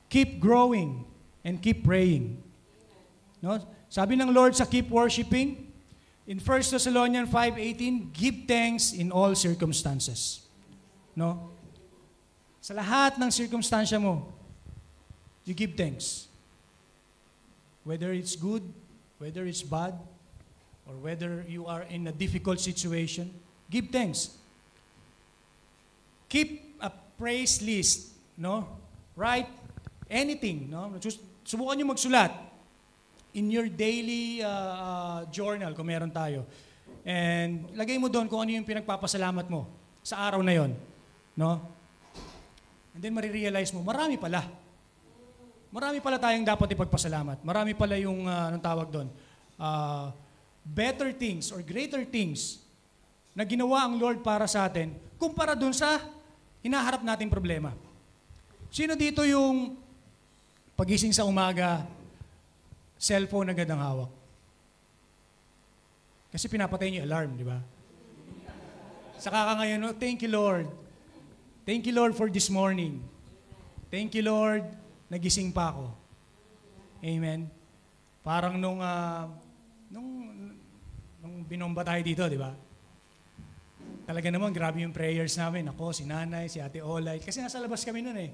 keep growing, and keep praying. No? Sabi ng Lord sa keep worshiping, in 1 Thessalonians 5:18, give thanks in all circumstances. No? Sa lahat ng circumstansya mo, you give thanks. Whether it's good, whether it's bad, or whether you are in a difficult situation, give thanks. Keep a praise list, no? Write anything, no? Subukan niyo magsulat in your daily journal kung meron tayo. And lagay mo doon kung ano yung pinagpapasalamat mo sa araw na yon, no? And then marirealize mo, marami pala. Marami pala tayong dapat ipagpasalamat. Marami pala yung anong tawag doon? Better things or greater things na ginawa ang Lord para sa atin kumpara dun sa hinaharap nating problema. Sino dito yung pagising sa umaga, cellphone agad ang hawak? Kasi pinapatay niyo yung alarm, di ba? Saka ka ngayon, thank you Lord. Thank you Lord for this morning. Thank you Lord, nagising pa ako. Amen. Parang nung binomba tayo dito, di ba? Talaga naman, grabe yung prayers namin. Ako, si Nanay, si Ate Olay. Kasi nasa labas kami nun eh.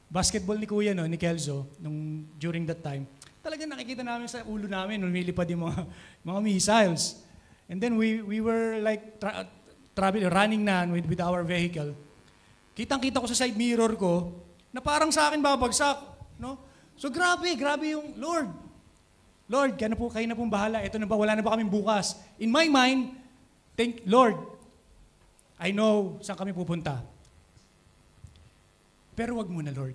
Basketball ni Kuya, no, ni Kelzo, during that time. Talaga nakikita namin sa ulo namin, lumilipad yung mga missiles. And then we were like running na with our vehicle. Kitang-kita ko sa side mirror ko na parang sa akin babagsak. No? So grabe yung Lord. Lord, kayo na pong bahala. Ito na ba, wala na ba kaming bukas? In my mind, Lord, I know saan kami pupunta. Pero wag mo na, Lord.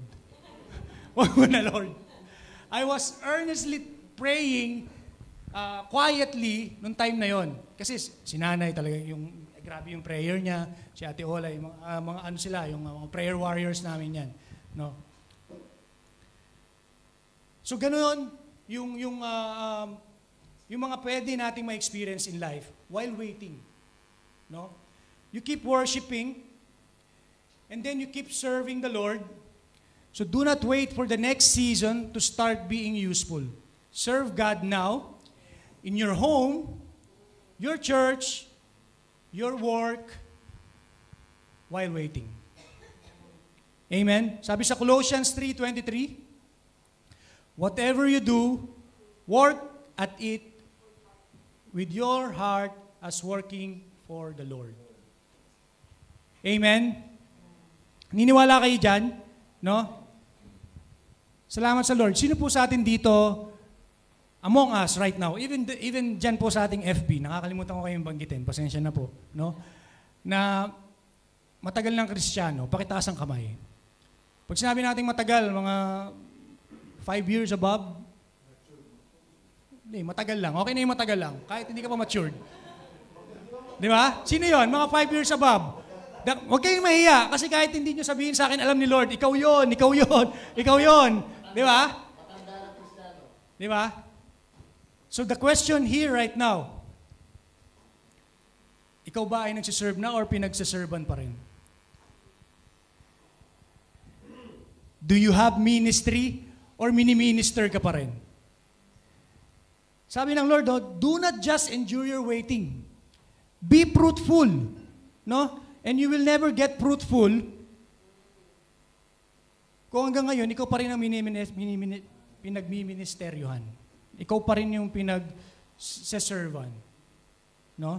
Wag mo na, Lord. I was earnestly praying quietly nung time na yon. Kasi si Nanay talaga, grabe yung prayer niya, si Ate Ola, yung mga ano sila, yung mga prayer warriors namin yan. No? So ganoon, yung mga pwede nating ma-experience in life while waiting. No? You keep worshiping, and then you keep serving the Lord. So do not wait for the next season to start being useful. Serve God now, in your home, your church, your work, while waiting. Amen? Sabi sa Colossians 3:23, whatever you do, work at it with your heart as working for the Lord. Amen? Niniwala kayo dyan? No? Salamat sa Lord. Sino po sa atin dito, among us right now, even dyan po sa ating FB, nakakalimutan ko kayong banggitin, pasensya na po, no? Na matagal ng Kristiyano, pakitaas ang kamay. Pag sinabi natin matagal, mga 5 years above, hindi, matagal lang. Okay na yung matagal lang, kahit hindi ka pa matured. Di ba? Sino yon? Mga 5 years above. Huwag kayong mahiya, kasi kahit hindi nyo sabihin sa akin, alam ni Lord, ikaw yon, ikaw yon, ikaw yon. Di ba? Di ba? So the question here right now, ikaw ba ay nagsiserve na or pinagsiservan pa rin? Do you have ministry or mini-minister ka pa rin? Sabi ng Lord, do not just endure your waiting. Be fruitful. No? And you will never get fruitful kung hanggang ngayon, ikaw pa rin ang pinagmiministeryohan. Ikaw pa rin yung pinag-servan. No?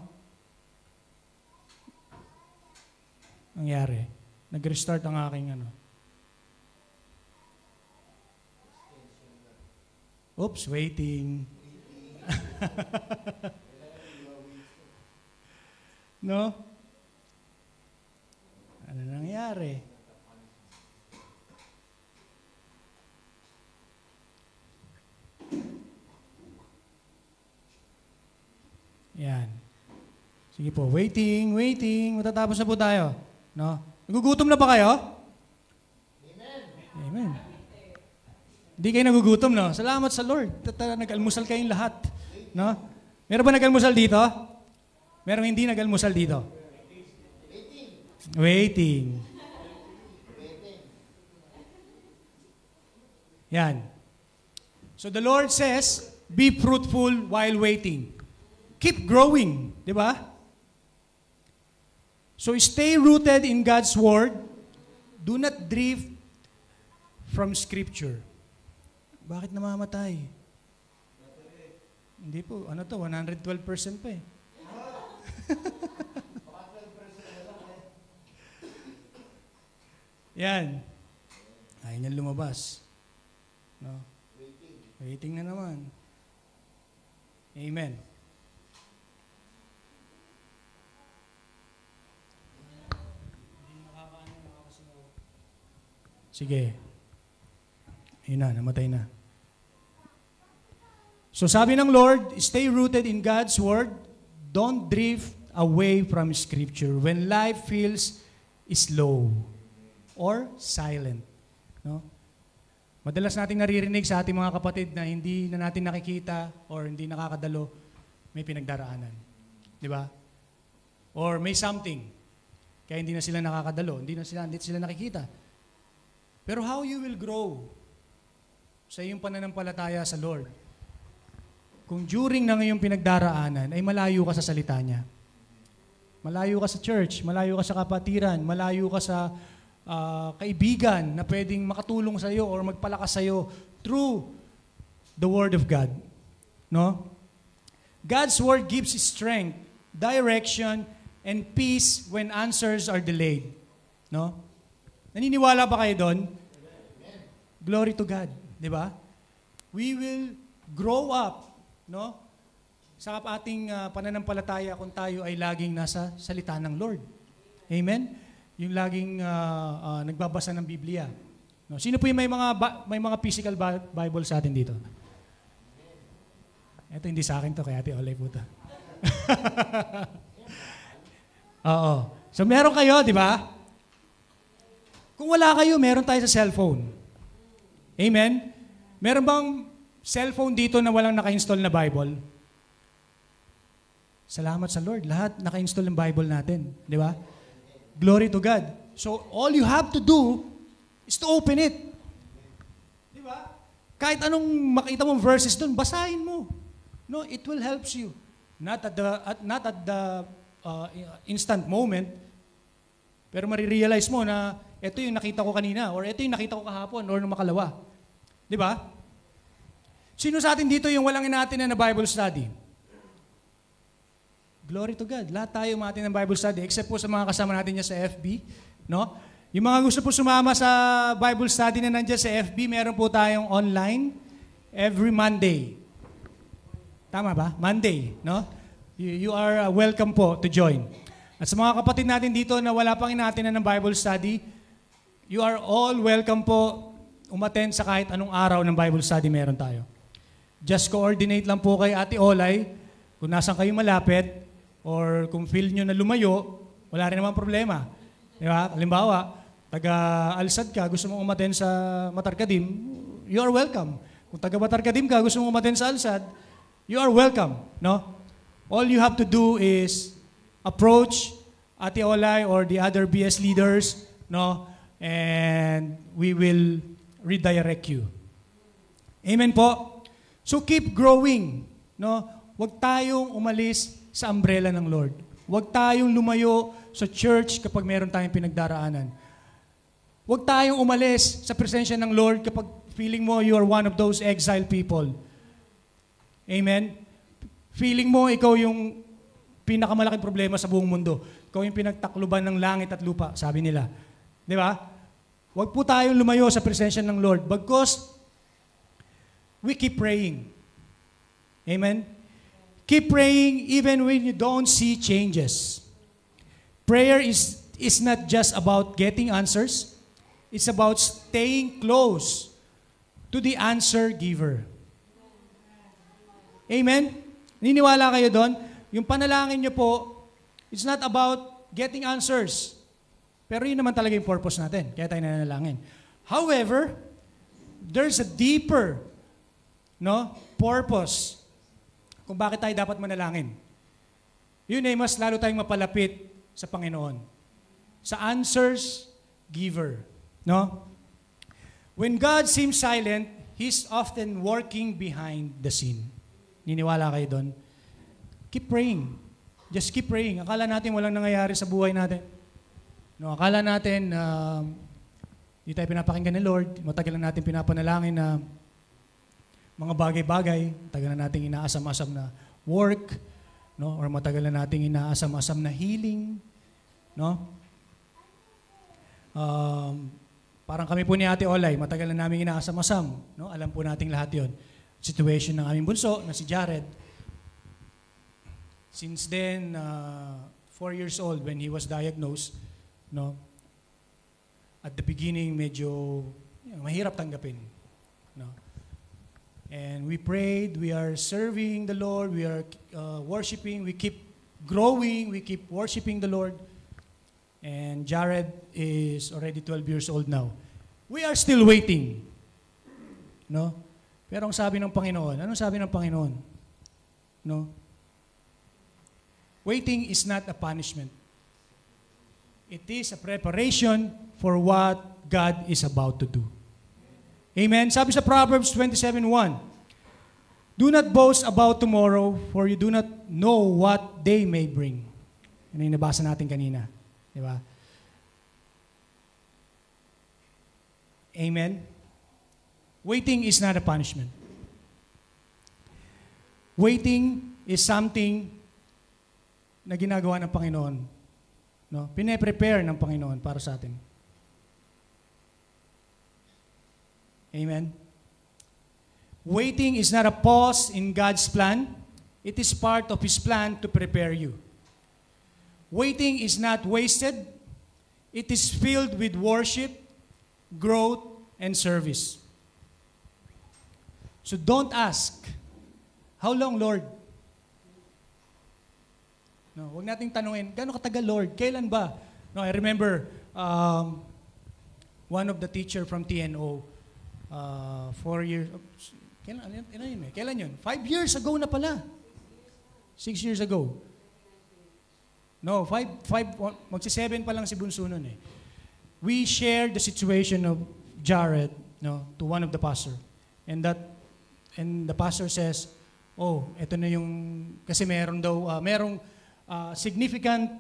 Nangyari. Nag-restart ang aking Oops, waiting. No? Ano nangyari? Yan. Sige po, waiting. Matatapos na po tayo. No? Nagugutom na ba kayo? Amen. Amen. Hindi kayo nagugutom, no? Salamat sa Lord. Nag-almusal kayong lahat. No? Meron ba nag-almusal dito? Meron hindi nag-almusal dito? Waiting. Yan. So the Lord says, be fruitful while waiting. Keep growing. Di ba? So stay rooted in God's Word. Do not drift from Scripture. Bakit namamatay? Hindi po. Ano to? 112% pa eh. Yan. Ayaw niyan lumabas. No? Waiting na naman. Amen. Sige. Ayun na, namatay na. So sabi ng Lord, stay rooted in God's Word. Don't drift away from Scripture when life feels slow or silent. No? Madalas nating naririnig sa ating mga kapatid na hindi na natin nakikita or hindi nakakadalo, may pinagdaraanan. Di ba? Or may something, kaya hindi na sila nakakadalo, hindi sila nakikita. Pero how you will grow sa iyong pananampalataya sa Lord kung during na ngayong pinagdaraanan ay malayo ka sa salita niya. Malayo ka sa church, malayo ka sa kapatiran, malayo ka sa kaibigan na pwedeng makatulong sa iyo or magpalakas sa iyo through the Word of God. No? God's Word gives strength, direction, and peace when answers are delayed. No? Naniniwala ba kayo doon? Glory to God. Di ba? We will grow up, no? Sa ating pananampalataya kung tayo ay laging nasa salita ng Lord. Amen? Yung laging nagbabasa ng Biblia. No? Sino po yung may mga physical Bible sa atin dito? Ito hindi sa akin to, kaya Ate Olay po to. Oo. So meron kayo, di ba? Kung wala kayo, meron tayo sa cellphone. Amen? Meron bang cellphone dito na walang naka-install na Bible? Salamat sa Lord. Lahat naka-install ng Bible natin. Di ba? Glory to God. So, all you have to do is to open it. Di ba? Kahit anong makita mong verses doon, basahin mo. No, it will help you. Not at the instant moment, pero marirealize mo na ito yung nakita ko kanina, or ito yung nakita ko kahapon, or nung makalawa. Di ba? Sino sa atin dito yung walang inatin na Bible study? Glory to God. Lahat tayo umatin ng Bible study, except po sa mga kasama natin niya sa FB. No? Yung mga gusto po sumama sa Bible study na nandiyan sa FB, meron po tayong online every Monday. Tama ba? Monday. No? You are welcome po to join. At sa mga kapatid natin dito na wala pang inatin na ng Bible study, you are all welcome po umattend sa kahit anong araw ng Bible study meron tayo. Just coordinate lang po kay Ate Olay kung nasan kayo malapit or kung feel nyo na lumayo, wala rin naman problema. Di ba? Halimbawa, taga-Alsad ka, gusto mong umattend sa Matarcadim, you are welcome. Kung taga-Matarcadim ka, gusto mong umattend sa Alsad, you are welcome. No? All you have to do is approach Ate Olay or the other BS leaders, no? And we will redirect you. Amen po? So keep growing. No? Huwag tayong umalis sa umbrella ng Lord. Huwag tayong lumayo sa church kapag meron tayong pinagdaraanan. Huwag tayong umalis sa presensya ng Lord kapag feeling mo you are one of those exiled people. Amen? Feeling mo ikaw yung pinakamalaking problema sa buong mundo. Ikaw yung pinagtakluban ng langit at lupa, sabi nila. Di ba? Huwag po tayong lumayo sa presensya ng Lord because we keep praying. Amen? Keep praying even when you don't see changes. Prayer is not just about getting answers. It's about staying close to the answer giver. Amen? Niniwala kayo doon? Yung panalangin nyo po, it's not about getting answers. Pero yun naman talaga yung purpose natin. Kaya tayo nanalangin. However, there's a deeper purpose kung bakit tayo dapat manalangin. Yun ay mas lalo tayong mapalapit sa Panginoon. Sa answers giver. No? When God seems silent, He's often working behind the scene. Niniwala kayo doon? Keep praying. Just keep praying. Akala natin walang nangyayari sa buhay natin. No, akala natin di tayo pinapakinggan ni Lord. Matagal na natin pinapanalangin na mga bagay-bagay. Matagal na natin inaasam-asam na work. No? Or matagal na natin inaasam-asam na healing. No? Parang kami po ni Ate Olay, matagal na namin inaasam-asam. No? Alam po natin lahat yon. Situation ng aming bunso na si Jared. Since then, 4 years old when he was diagnosed, no, at the beginning medyo mahirap tanggapin. No? And we prayed, we are serving the Lord, we are worshiping, we keep growing, we keep worshiping the Lord. And Jared is already 12 years old now. We are still waiting. No? Pero ang sabi ng Panginoon, anong sabi ng Panginoon? No? Waiting is not a punishment. It is a preparation for what God is about to do. Amen? Sabi sa Proverbs 27:1, do not boast about tomorrow, for you do not know what day may bring. Yan yung nabasa natin kanina. Di ba? Amen? Waiting is not a punishment. Waiting is something na ginagawa ng Panginoon. No? Pine-prepare ng Panginoon para sa atin. Amen? Waiting is not a pause in God's plan. It is part of His plan to prepare you. Waiting is not wasted. It is filled with worship, growth, and service. So don't ask, how long, Lord? No, huwag nating tanungin, gaano katagal, Lord? Kailan ba? No, I remember one of the teacher from TNO, 4 years, kailan yun? 5 years ago na pala. 6 years ago. No, 5, magsi-7 pa lang si Bunso nun eh. we shared the situation of Jared, to one of the pastor. And the pastor says, oh, ito na yung, kasi merong significant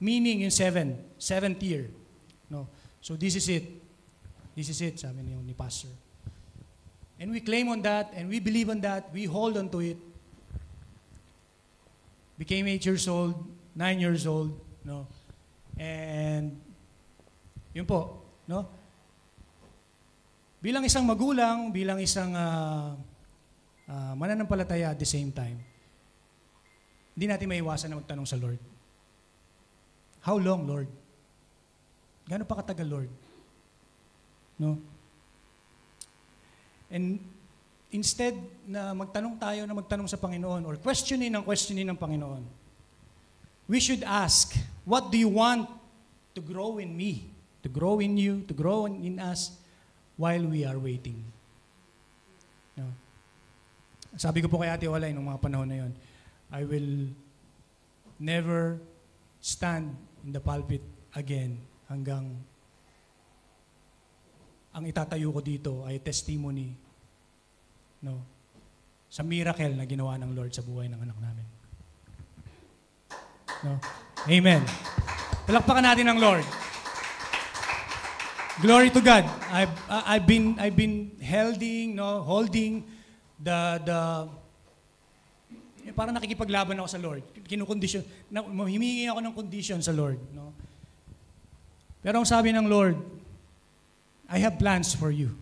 meaning in seventh year. No? So this is it. This is it, sabi ni pastor. And we claim on that, and we believe on that, we hold on to it. Became 8 years old, 9 years old, and yun po, bilang isang magulang, bilang isang mananampalataya at the same time, hindi natin maiwasan na magtanong sa Lord. How long, Lord? Gaano pa katagal, Lord? And instead na magtanong sa Panginoon or questionin ng Panginoon, we should ask, what do you want to grow in me, to grow in you, to grow in us while we are waiting? Sabi ko po kay Ate Olay nung mga panahon na yon, I will never stand in the pulpit again hanggang ang itatayo ko dito ay testimony sa miracle na ginawa ng Lord sa buhay ng anak namin. Amen. Palakpakan natin ang Lord. Glory to God. I've been holding the parang nakikipaglaban ako sa Lord. Kinukondisyon, humihingi ako ng condition sa Lord. Pero ang sabi ng Lord, I have plans for you.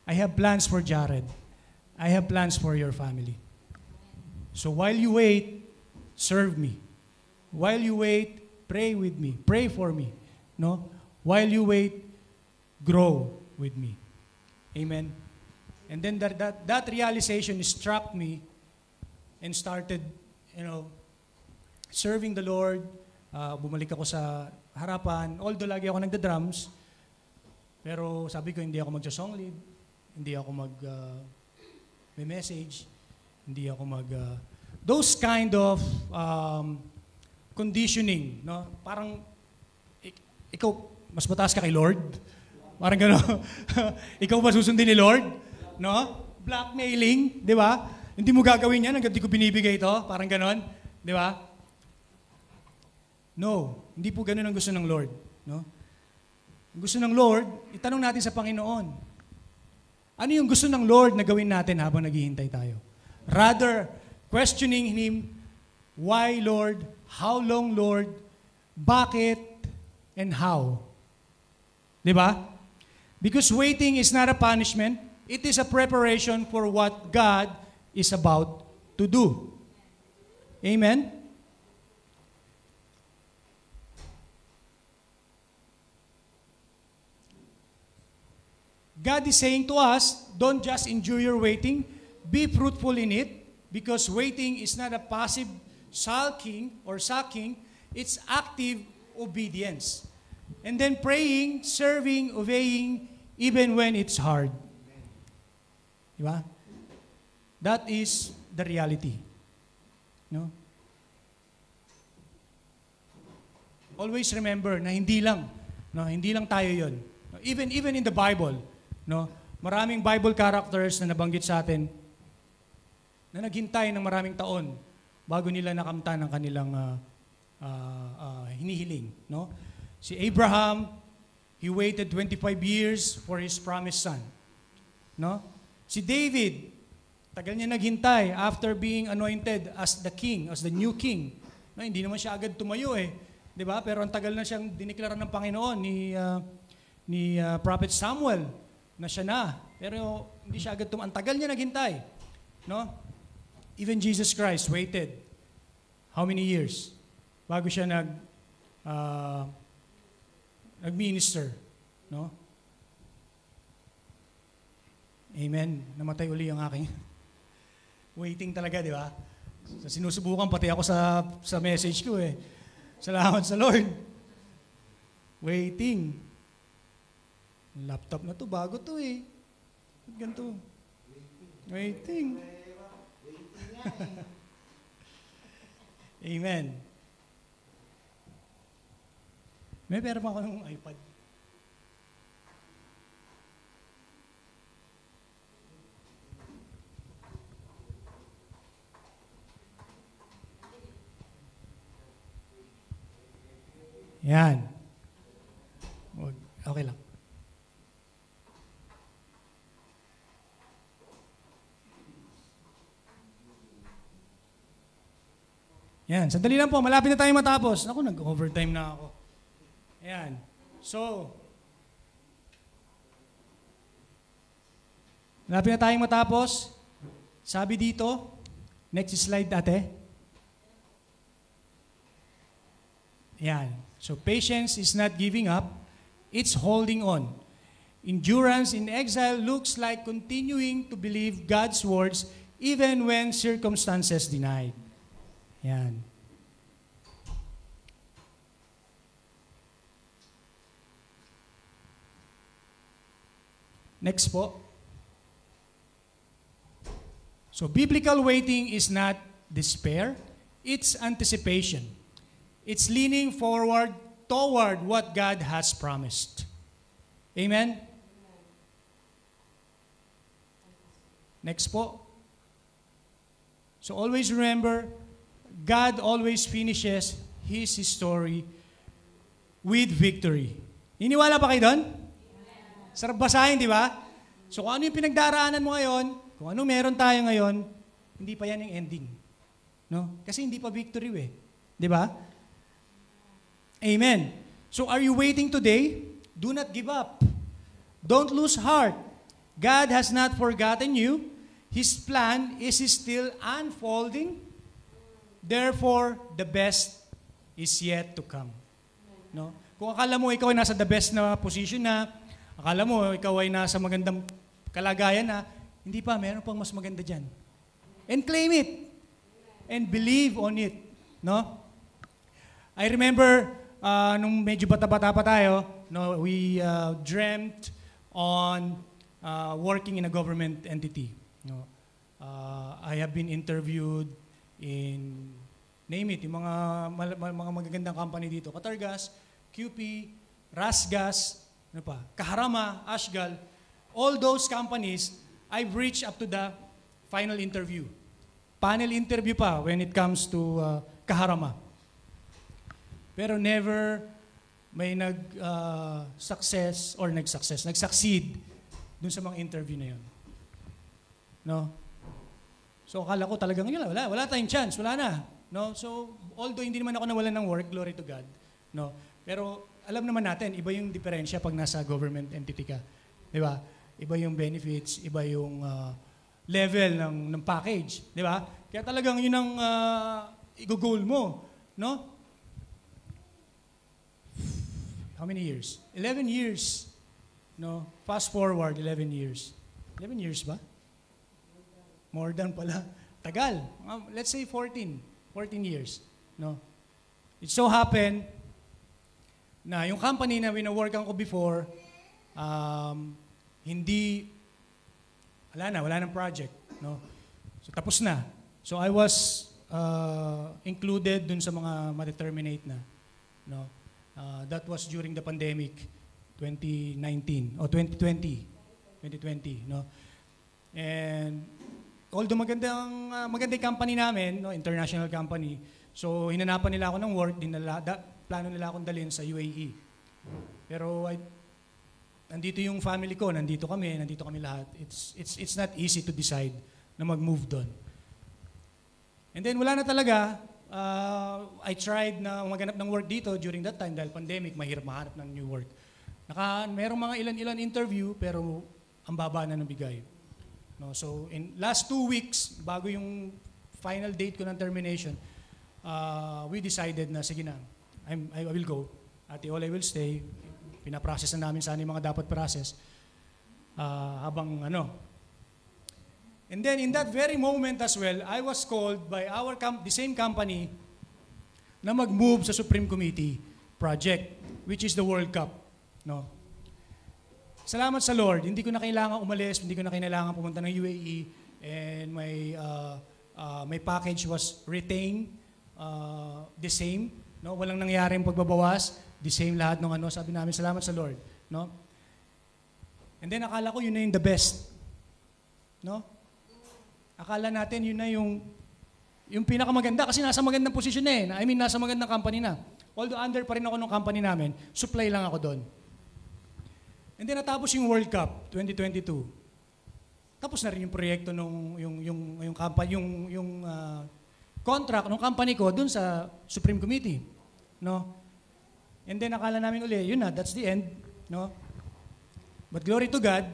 I have plans for Jared. I have plans for your family. So while you wait, serve me. While you wait, pray with me. Pray for me. While you wait, grow with me. Amen. And then that realization struck me and started, serving the Lord. Bumalik ako sa harapan. Although lagi ako nagda-drums, pero sabi ko hindi ako mag-song lead, hindi ako mag-message, hindi ako those kind of conditioning, parang ikaw mas mataas ka kay Lord. Parang gano'n. Ikaw ba susundin ni Lord? Blackmailing, di ba? Hindi mo gagawin yan hanggang di ko binibigay ito. Parang gano'n, di ba? No, hindi po gano'n ang gusto ng Lord. Ang gusto ng Lord, itanong natin sa Panginoon. Ano yung gusto ng Lord na gawin natin habang naghihintay tayo? Rather, questioning Him, why Lord? How long Lord? Bakit? And how? Diba? Because waiting is not a punishment. It is a preparation for what God is about to do. Amen? God is saying to us, don't just enjoy your waiting, be fruitful in it, because waiting is not a passive sulking or sucking, it's active obedience. And then praying, serving, obeying, even when it's hard. Diba? That is the reality. Always remember na hindi lang tayo yon. Even in the Bible, maraming Bible characters na nabanggit sa atin na naghintay ng maraming taon bago nila nakamtan ng kanilang hinihiling. Si Abraham, he waited 25 years for his promised son. Si David, tagal niya naghintay after being anointed as the king, as the new king. Hindi naman siya agad tumayo di ba? Pero ang tagal na siyang diniklara ng Panginoon ni Prophet Samuel na siya na. Pero hindi siya agad ang tagal niya naghintay. Even Jesus Christ waited how many years bago siya nag-minister. Amen. Namatay uli ang aking waiting talaga, di ba? Sinusubukan pati ako sa message ko Salamat sa Lord. Waiting. Laptop na to, bago to Ganito. Waiting. Amen. May pera pa ako ng iPad. Yan. Okay lang. Yan, sandali lang po. Malapit na tayo matapos. Ako, nag-overtime na ako. Yan. So, malapit na tayong matapos. Sabi dito, next slide ate. Yan. So, patience is not giving up. It's holding on. Endurance in exile looks like continuing to believe God's words even when circumstances denied. Yan. Next po. So, biblical waiting is not despair. It's anticipation. It's leaning forward toward what God has promised. Amen? Next po. So, always remember, God always finishes His story with victory. Iniwala pa kayo doon? Sarap basahin, di ba? So kung ano yung pinagdaraanan mo ngayon, kung ano meron tayo ngayon, hindi pa yan yung ending. No? Kasi hindi pa victory eh. Di ba? Amen. So are you waiting today? Do not give up. Don't lose heart. God has not forgotten you. His plan is still unfolding. Therefore, the best is yet to come. No? Kung akala mo ikaw ay nasa the best na position na, akala mo ikaw ay nasa magandang kalagayan na, hindi pa, meron pang mas maganda dyan. And claim it. And believe on it. No? I remember, nung medyo bata-bata pa tayo, no, we dreamt on working in a government entity. No? I have been interviewed in, name it, yung mga magagandang company dito. Qatargas, QP, Rasgas, ano pa, Kaharama, Ashgal, all those companies, I've reached up to the final interview. Panel interview pa when it comes to Kaharama. Pero never may nag-succeed dun sa mga interview na yun. No? So akala ko talagang yun, wala tayong chance, wala na. No? So although hindi naman ako nawalan ng work, glory to God. No? Pero alam naman natin, iba yung diferensya pag nasa government entity ka. Di ba? Iba yung benefits, iba yung level ng package. Di ba? Kaya talagang yun ang i-goal mo. No? How many years? 11 years. No? Fast forward, 11 years. 11 years ba? More than pala. Tagal. Let's say 14 years. No? It so happened na yung company na wina-workan ko before, wala nang project. No? So tapos na. So I was included dun sa mga ma-determinate na. No? That was during the pandemic, 2019, o 2020. No? And although magandang company namin, no, international company, so hinanapan nila ako ng work, plano nila akong dalhin sa UAE. Pero nandito yung family ko, nandito kami lahat. It's not easy to decide na mag-move doon. And then wala na talaga, I tried na maghanap ng work dito during that time dahil pandemic, mahirap mahanap ng new work. Merong mga ilan interview pero ang baba na ng bigay. No, so in last 2 weeks, bago yung final date ko ng termination, we decided na sige na, I will go. Ate Ola will stay. Pinaprocess na namin sana yung mga dapat process. Habang ano. And then in that very moment as well, I was called by the same company na mag-move sa Supreme Committee project, which is the World Cup. No? Salamat sa Lord, hindi ko na kailangan umalis, hindi ko na kailangan pumunta ng UAE, and my package was retained the same. No? Walang nangyaring pagbabawas. the same lahat ng ano, sabi namin, salamat sa Lord. No? And then akala ko yun na yung the best. No? Akala natin yun na yung pinakamaganda kasi nasa magandang posisyon na eh. I mean, nasa magandang company na. Although under pa rin ako ng company namin, supply lang ako doon. And then natapos yung World Cup 2022. Tapos na rin yung proyekto nung yung company, yung contract ng company ko doon sa Supreme Committee, no? And then akala namin uli, yun na, that's the end, no? But glory to God,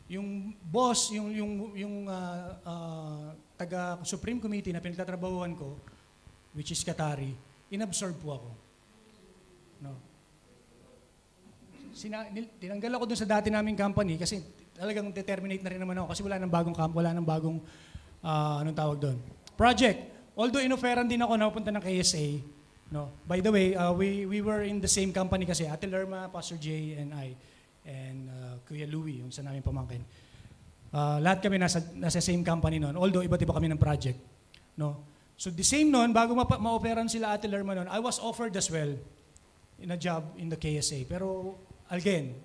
yung boss, yung taga Supreme Committee na pinagtatrabahuan ko, which is Qatari, inabsorb po ako. No. Tinanggal ako dun sa dati naming company kasi talagang determinate na rin naman ako kasi wala nang bagong anong tawag doon? Project. Although inoferan din ako na pupunta ng KSA, no. By the way, we were in the same company kasi Ate Lerma, Pastor Jay, and I, and Kuya Louie, yung sa namin pamangkin. Lahat kami nasa same company noon, although iba't iba kami ng project. No? So the same noon, bago ma-operan sila Ate Lerma noon, I was offered as well in a job in the KSA. Pero again,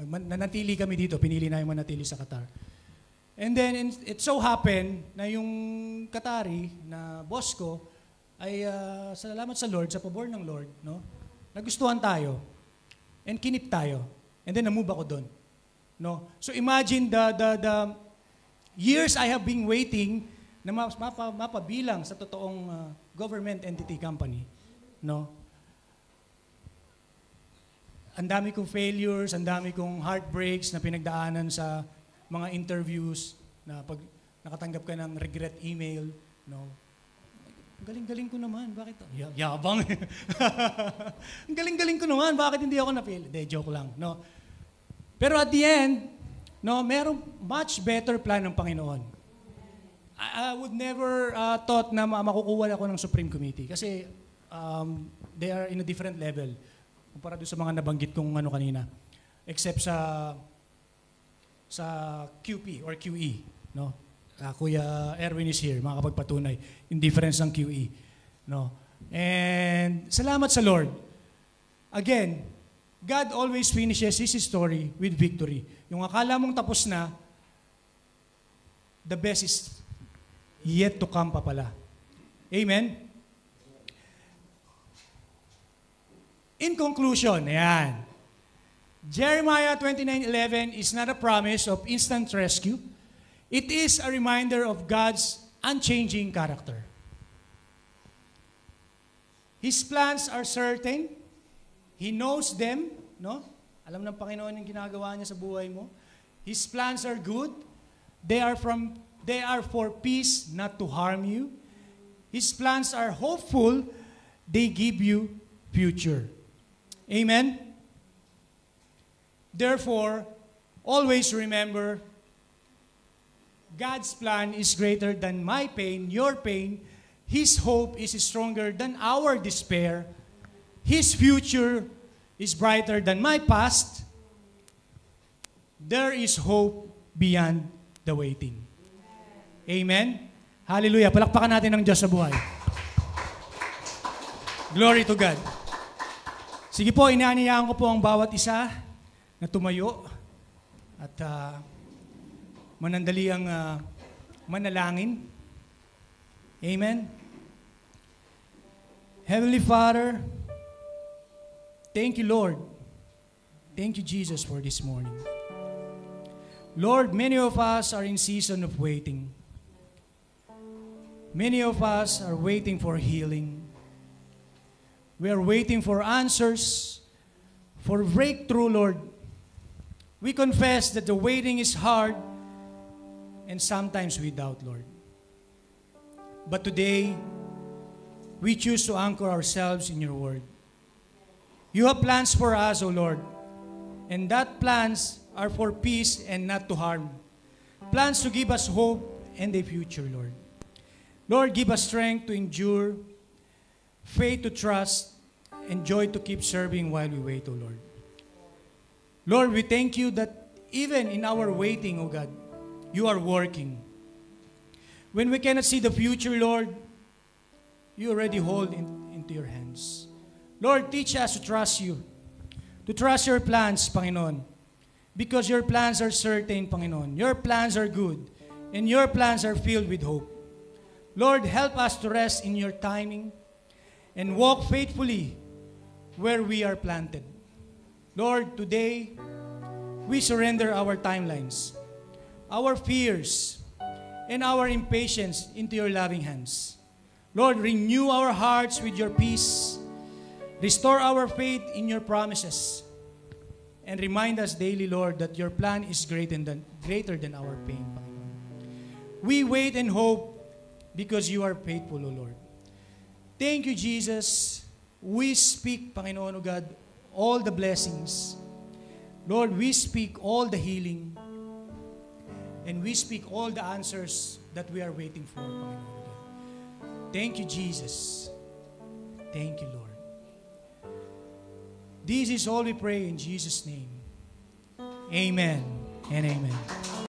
nanatili kami dito, pinili namin manatili sa Qatar. And then it so happened na yung Qatari na boss ko ay salamat sa Lord, sa pabor ng Lord, no? Nagustuhan tayo and kinip tayo. And then na-move ako doon. No? So imagine the years I have been waiting na mapabilang sa totoong government entity company. No? Ang dami kong failures, ang dami kong heartbreaks na pinagdaanan sa mga interviews na pag nakatanggap ka ng regret email. No? Galing-galing ko naman. Bakit? Yabang. Ang galing-galing ko naman. Bakit hindi ako na-fail? De, joke lang. No? Pero at the end, no, merong much better plan ng Panginoon. I would never thought na makukuha ako ng Supreme Committee kasi they are in a different level kumpara doon sa mga nabanggit kong ano kanina. Except sa QP or QE. No? Kuya Erwin is here, makakapagpatunay yung difference ng QE. No? And salamat sa Lord. Again, God always finishes His story with victory. Yung akala mong tapos na, the best is yet to come pa pala. Amen? In conclusion, ayan. Jeremiah 29:11 is not a promise of instant rescue. It is a reminder of God's unchanging character. His plans are certain. He knows them, no? Alam ng Panginoon yung ginagawa niya sa buhay mo. His plans are good. They are for peace, not to harm you. His plans are hopeful. They give you future. Amen? Therefore, always remember, God's plan is greater than my pain, your pain. His hope is stronger than our despair. His future is brighter than my past. There is hope beyond the waiting. Amen? Hallelujah. Palakpakan natin ang Diyos sa buhay. Glory to God. Sige po, inaanyayahan ko po ang bawat isa na tumayo at manandali ang manalangin. Amen? Heavenly Father, thank you, Lord. Thank you, Jesus, for this morning. Lord, many of us are in season of waiting. Many of us are waiting for healing. We are waiting for answers, for breakthrough, Lord. We confess that the waiting is hard and sometimes we doubt, Lord. But today, we choose to anchor ourselves in your word. You have plans for us, O Lord, and that plans are for peace and not to harm. Plans to give us hope and a future, Lord. Lord, give us strength to endure, faith to trust, and joy to keep serving while we wait, O Lord. Lord, we thank you that even in our waiting, O God, you are working. When we cannot see the future, Lord, you already hold into into your hands. Lord, teach us to trust you, to trust your plans, Panginoon, because your plans are certain, Panginoon. Your plans are good, and your plans are filled with hope. Lord, help us to rest in your timing and walk faithfully where we are planted. Lord, today, we surrender our timelines, our fears, and our impatience into your loving hands. Lord, renew our hearts with your peace. Restore our faith in your promises. And remind us daily, Lord, that your plan is greater than our pain. We wait and hope because you are faithful, O Lord. Thank you, Jesus. We speak, Panginoon, O God, all the blessings. Lord, we speak all the healing. And we speak all the answers that we are waiting for, Panginoon. Thank you, Jesus. Thank you, Lord. This is all we pray in Jesus' name. Amen and amen.